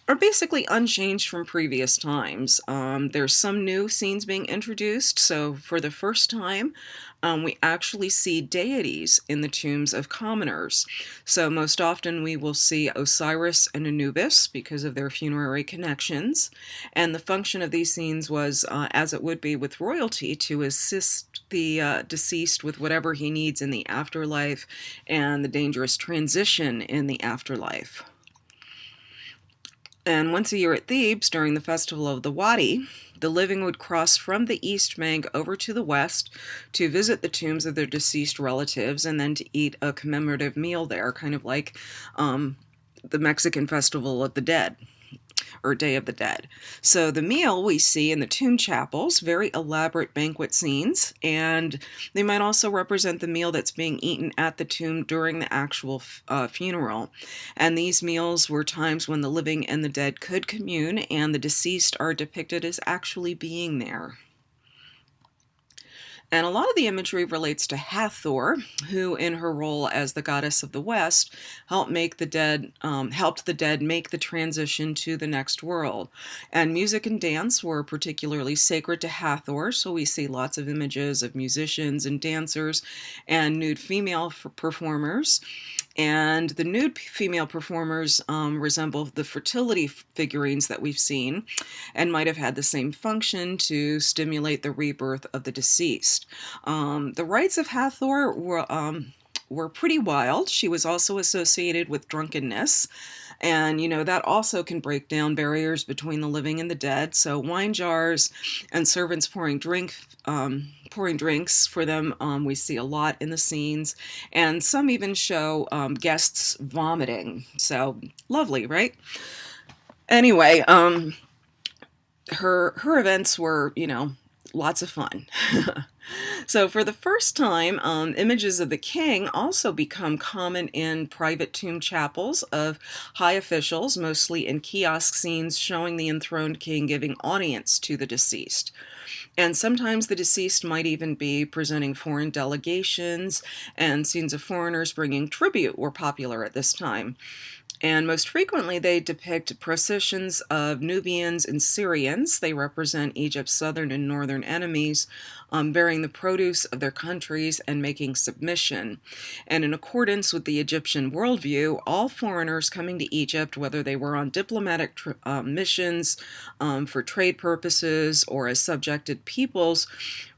are basically unchanged from previous times. There's some new scenes being introduced, so for the first time, we actually see deities in the tombs of commoners. So most often we will see Osiris and Anubis because of their funerary connections, and the function of these scenes was, as it would be with royalty, to assist the deceased with whatever he needs in the afterlife and the dangerous transition in the afterlife. And once a year at Thebes, during the festival of the Wadi, the living would cross from the east bank over to the west to visit the tombs of their deceased relatives and then to eat a commemorative meal there, kind of like the Mexican Festival of the Dead, or Day of the Dead. So the meal we see in the tomb chapels, very elaborate banquet scenes, and they might also represent the meal that's being eaten at the tomb during the actual funeral. And these meals were times when the living and the dead could commune, and the deceased are depicted as actually being there. And a lot of the imagery relates to Hathor, who, in her role as the goddess of the West, helped the dead make the transition to the next world. And music and dance were particularly sacred to Hathor, so we see lots of images of musicians and dancers and nude female performers. And the nude female performers resemble the fertility figurines that we've seen and might have had the same function to stimulate the rebirth of the deceased. The rites of Hathor were pretty wild. She was also associated with drunkenness, and that also can break down barriers between the living and the dead. So wine jars and servants pouring drinks for them, we see a lot in the scenes, and some even show guests vomiting. So lovely, right? Anyway, her events were, lots of fun. So for the first time, images of the king also become common in private tomb chapels of high officials, mostly in kiosk scenes showing the enthroned king giving audience to the deceased. And sometimes the deceased might even be presenting foreign delegations, and scenes of foreigners bringing tribute were popular at this time. And most frequently, they depict processions of Nubians and Syrians. They represent Egypt's southern and northern enemies, bearing the produce of their countries and making submission. And in accordance with the Egyptian worldview, all foreigners coming to Egypt, whether they were on diplomatic missions, for trade purposes, or as subjected peoples,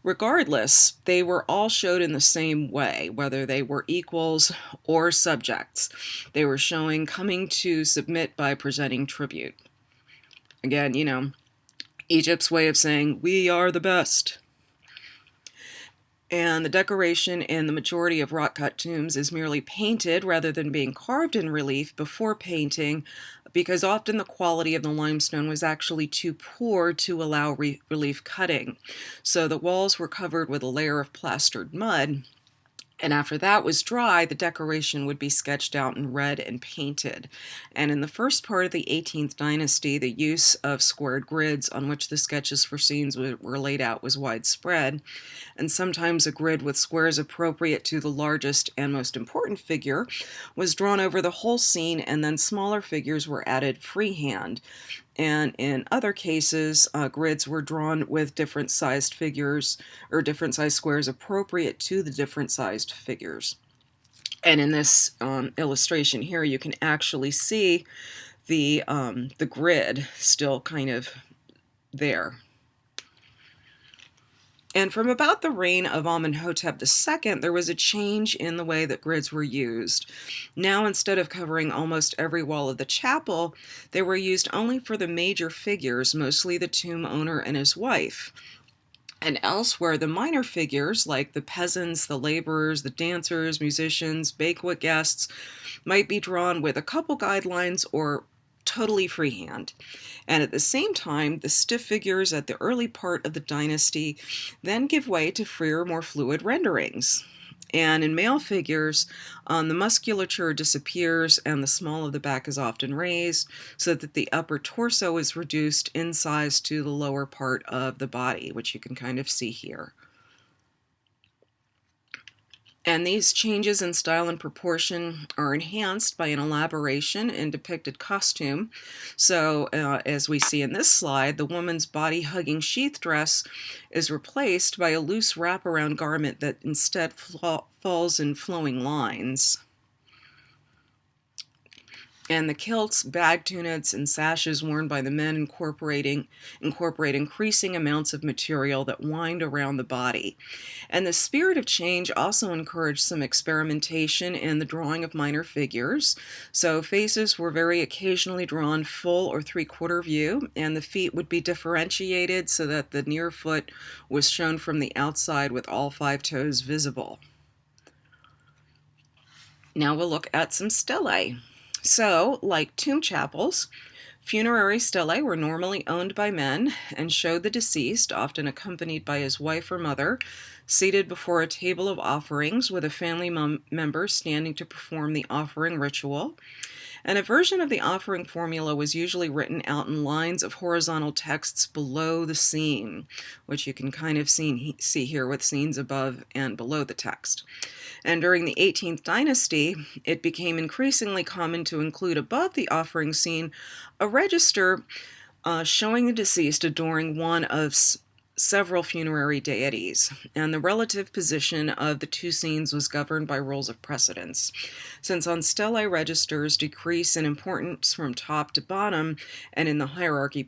regardless, they were all showed in the same way, whether they were equals or subjects. They were showing coming to submit by presenting tribute. Again, Egypt's way of saying, we are the best. And the decoration in the majority of rock-cut tombs is merely painted rather than being carved in relief before painting, because often the quality of the limestone was actually too poor to allow relief cutting. So the walls were covered with a layer of plastered mud, and after that was dry, the decoration would be sketched out in red and painted. And in the first part of the 18th dynasty, the use of squared grids on which the sketches for scenes were laid out was widespread. And sometimes a grid with squares appropriate to the largest and most important figure was drawn over the whole scene, and then smaller figures were added freehand. And in other cases, grids were drawn with different sized figures or different sized squares appropriate to the different sized figures. And in this illustration here, you can actually see the grid still kind of there. And from about the reign of Amenhotep II, there was a change in the way that grids were used. Now, instead of covering almost every wall of the chapel, they were used only for the major figures, mostly the tomb owner and his wife. And elsewhere, the minor figures, like the peasants, the laborers, the dancers, musicians, banquet guests, might be drawn with a couple guidelines or totally freehand. And at the same time, the stiff figures at the early part of the dynasty then give way to freer, more fluid renderings. And in male figures, the musculature disappears and the small of the back is often raised so that the upper torso is reduced in size to the lower part of the body, which you can kind of see here. And these changes in style and proportion are enhanced by an elaboration in depicted costume. So as we see in this slide, the woman's body-hugging sheath dress is replaced by a loose wraparound garment that instead falls in flowing lines. And the kilts, bag tunics, and sashes worn by the men incorporate increasing amounts of material that wind around the body. And the spirit of change also encouraged some experimentation in the drawing of minor figures. So faces were very occasionally drawn full or three-quarter view, and the feet would be differentiated so that the near foot was shown from the outside with all 5 toes visible. Now we'll look at some stelae. So, like tomb chapels, funerary stelae were normally owned by men and showed the deceased, often accompanied by his wife or mother, seated before a table of offerings with a family member standing to perform the offering ritual. And a version of the offering formula was usually written out in lines of horizontal texts below the scene, which you can kind of see here with scenes above and below the text. And during the 18th dynasty, it became increasingly common to include above the offering scene a register showing the deceased adoring one of several funerary deities, and the relative position of the two scenes was governed by rules of precedence. Since on stelae registers decrease in importance from top to bottom, and in the hierarchy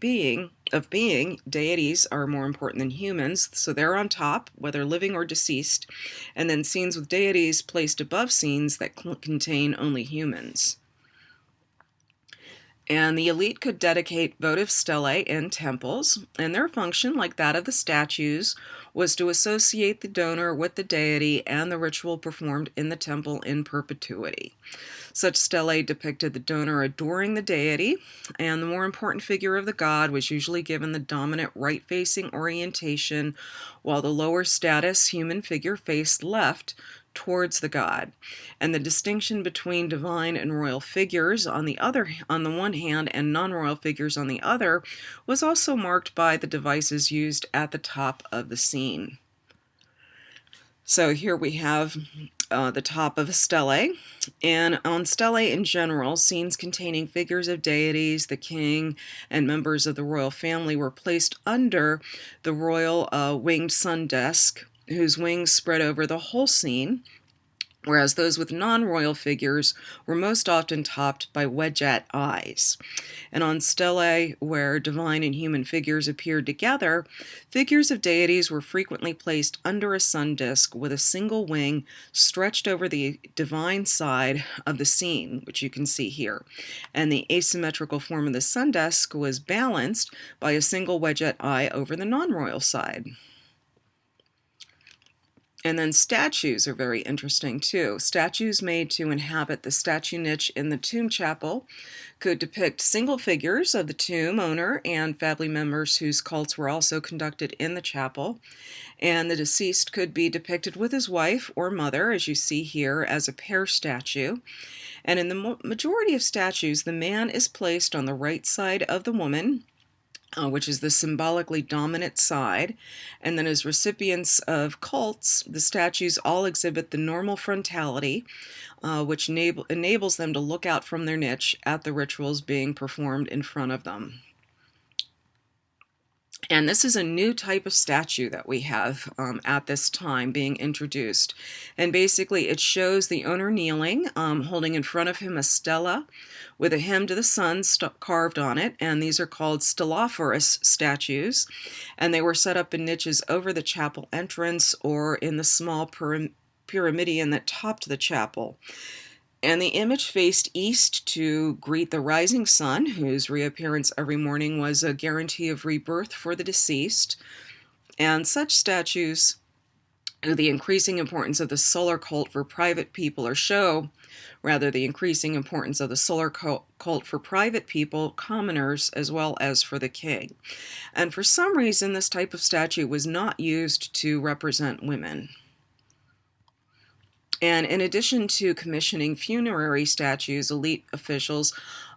of being, deities are more important than humans, so they're on top, whether living or deceased, and then scenes with deities placed above scenes that contain only humans. And the elite could dedicate votive stelae in temples, and their function, like that of the statues, was to associate the donor with the deity and the ritual performed in the temple in perpetuity. Such stelae depicted the donor adoring the deity, and the more important figure of the god was usually given the dominant right-facing orientation, while the lower status human figure faced left towards the god. And the distinction between divine and royal figures on the one hand and non-royal figures on the other was also marked by the devices used at the top of the scene. So here we have the top of a stele, and on stelae in general, scenes containing figures of deities, the king, and members of the royal family were placed under the royal winged sun disk, whose wings spread over the whole scene, whereas those with non-royal figures were most often topped by wedgette eyes. And on stelae, where divine and human figures appeared together, figures of deities were frequently placed under a sun disk with a single wing stretched over the divine side of the scene, which you can see here. And the asymmetrical form of the sun disk was balanced by a single wedgette eye over the non-royal side. And then statues are very interesting too. Statues made to inhabit the statue niche in the tomb chapel could depict single figures of the tomb owner and family members whose cults were also conducted in the chapel. And the deceased could be depicted with his wife or mother, as you see here, as a pair statue. And in the majority of statues, the man is placed on the right side of the woman, which is the symbolically dominant side, and then as recipients of cults, the statues all exhibit the normal frontality, which enables them to look out from their niche at the rituals being performed in front of them. And this is a new type of statue that we have at this time being introduced. And basically it shows the owner kneeling, holding in front of him a stela with a hymn to the sun carved on it. And these are called stelophorus statues. And they were set up in niches over the chapel entrance or in the small pyramidion that topped the chapel. And the image faced east to greet the rising sun, whose reappearance every morning was a guarantee of rebirth for the deceased. And such statues, the increasing importance of the solar cult for private people, the increasing importance of the solar cult for private people, commoners, as well as for the king. And for some reason, this type of statue was not used to represent women. And in addition to commissioning funerary statues, elite officials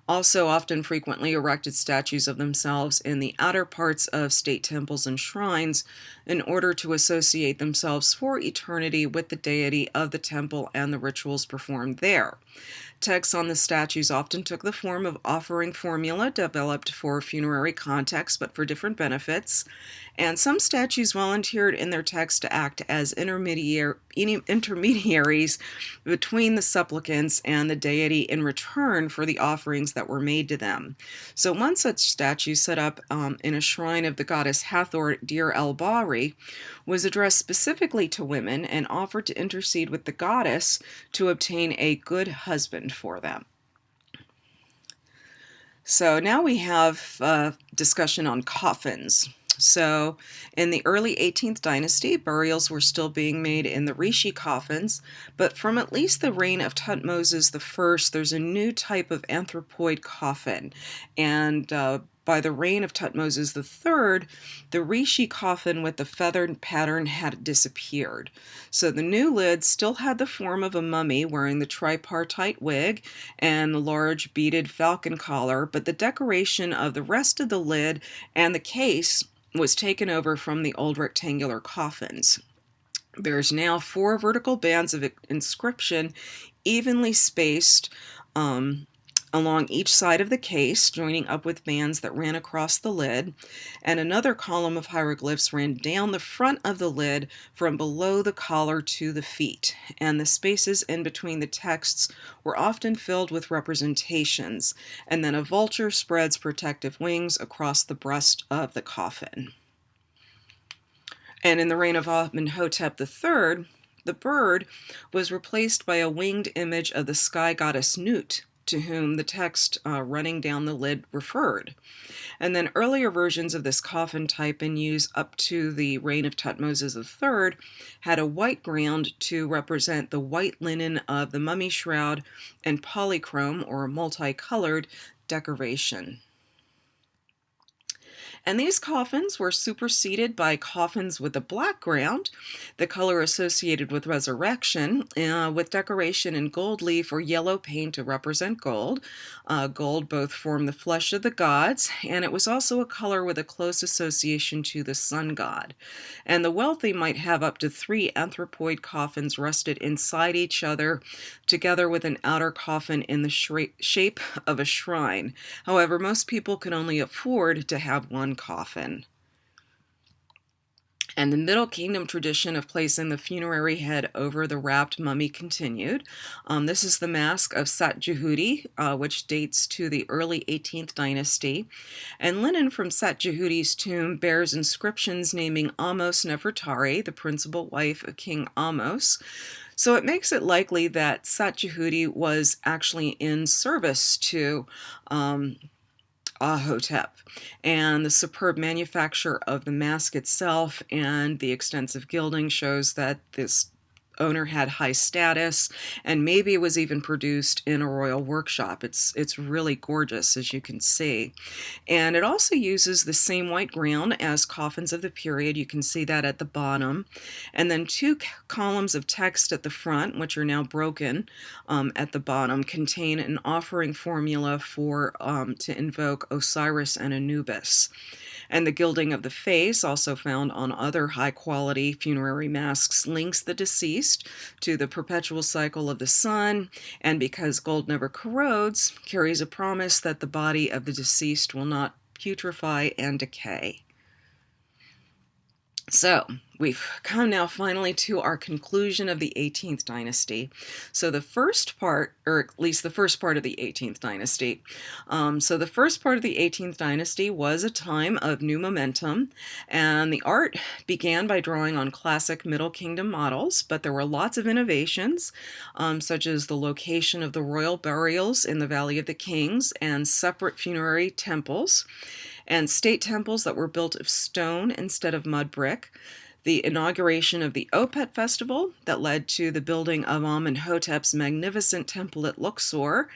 also often frequently erected statues of themselves in the outer parts of state temples and shrines in order to associate themselves for eternity with the deity of the temple and the rituals performed there. Texts on the statues often took the form of offering formula developed for funerary context but for different benefits, and some statues volunteered in their text to act as intermediaries between the supplicants and the deity in return for the offerings that were made to them. So one such statue set up in a shrine of the goddess Hathor Deir el-Bahri was addressed specifically to women and offered to intercede with the goddess to obtain a good husband for them. So now we have a discussion on coffins. So in the early 18th dynasty, burials were still being made in the Rishi coffins, but from at least the reign of Thutmose I, there's a new type of anthropoid coffin, and by the reign of Thutmose III, the Rishi coffin with the feathered pattern had disappeared. So the new lid still had the form of a mummy wearing the tripartite wig and the large beaded falcon collar, but the decoration of the rest of the lid and the case was taken over from the old rectangular coffins. There's now 4 vertical bands of inscription evenly spaced along each side of the case, joining up with bands that ran across the lid, and another column of hieroglyphs ran down the front of the lid from below the collar to the feet, and the spaces in between the texts were often filled with representations, and then a vulture spreads protective wings across the breast of the coffin. And in the reign of Amenhotep III, the bird was replaced by a winged image of the sky goddess Nut, to whom the text running down the lid referred. And then earlier versions of this coffin type in use up to the reign of Thutmose III had a white ground to represent the white linen of the mummy shroud and polychrome or multicolored decoration. And these coffins were superseded by coffins with a black ground, the color associated with resurrection, with decoration in gold leaf or yellow paint to represent gold. Gold both formed the flesh of the gods, and it was also a color with a close association to the sun god. And the wealthy might have up to 3 anthropoid coffins rested inside each other, together with an outer coffin in the shape of a shrine. However, most people could only afford to have one coffin. And the Middle Kingdom tradition of placing the funerary head over the wrapped mummy continued. This is the mask of Sat Jehudi, which dates to the early 18th dynasty. And linen from Sat Jehudi's tomb bears inscriptions naming Ahmose Nefertari, the principal wife of King Ahmose. So it makes it likely that Sat Jehudi was actually in service to Ahotep, and the superb manufacture of the mask itself and the extensive gilding shows that this owner had high status, and maybe it was even produced in a royal workshop. It's really gorgeous, as you can see. And it also uses the same white ground as coffins of the period. You can see that at the bottom. And then 2 columns of text at the front, which are now broken at the bottom, contain an offering formula for to invoke Osiris and Anubis. And the gilding of the face, also found on other high-quality funerary masks, links the deceased to the perpetual cycle of the sun, and because gold never corrodes, carries a promise that the body of the deceased will not putrefy and decay. So, we've come now finally to our conclusion of the 18th dynasty. So the first part, or at least the first part of the 18th dynasty. So the first part of the 18th dynasty was a time of new momentum, and the art began by drawing on classic Middle Kingdom models, but there were lots of innovations, such as the location of the royal burials in the Valley of the Kings and separate funerary temples, and state temples that were built of stone instead of mud brick, the inauguration of the Opet festival that led to the building of Amenhotep's magnificent temple at Luxor,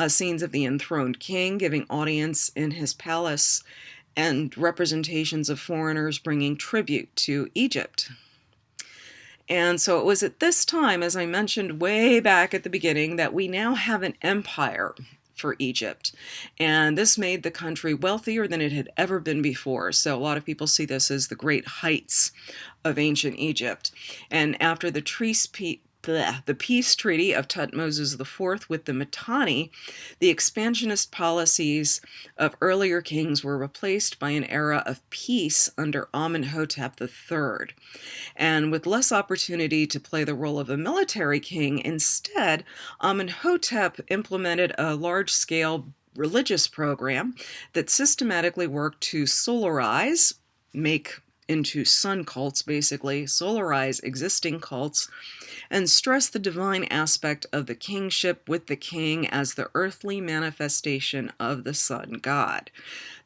scenes of the enthroned king giving audience in his palace, and representations of foreigners bringing tribute to Egypt. And so it was at this time, as I mentioned way back at the beginning, that we now have an empire for Egypt. And this made the country wealthier than it had ever been before. So a lot of people see this as the great heights of ancient Egypt. And after the peace treaty of Tutmosis IV with the Mitanni, the expansionist policies of earlier kings were replaced by an era of peace under Amenhotep III. And with less opportunity to play the role of a military king, instead, Amenhotep implemented a large-scale religious program that systematically worked to solarize, make into sun cults, basically, solarize existing cults, and stress the divine aspect of the kingship with the king as the earthly manifestation of the sun god.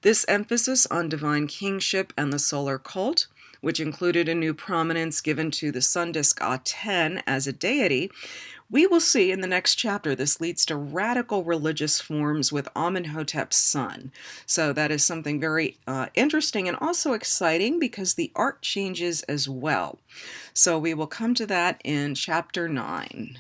This emphasis on divine kingship and the solar cult, which included a new prominence given to the sun disk Aten as a deity, we will see in the next chapter this leads to radical religious forms with Amenhotep's son. So that is something very interesting and also exciting because the art changes as well. So we will come to that in chapter 9.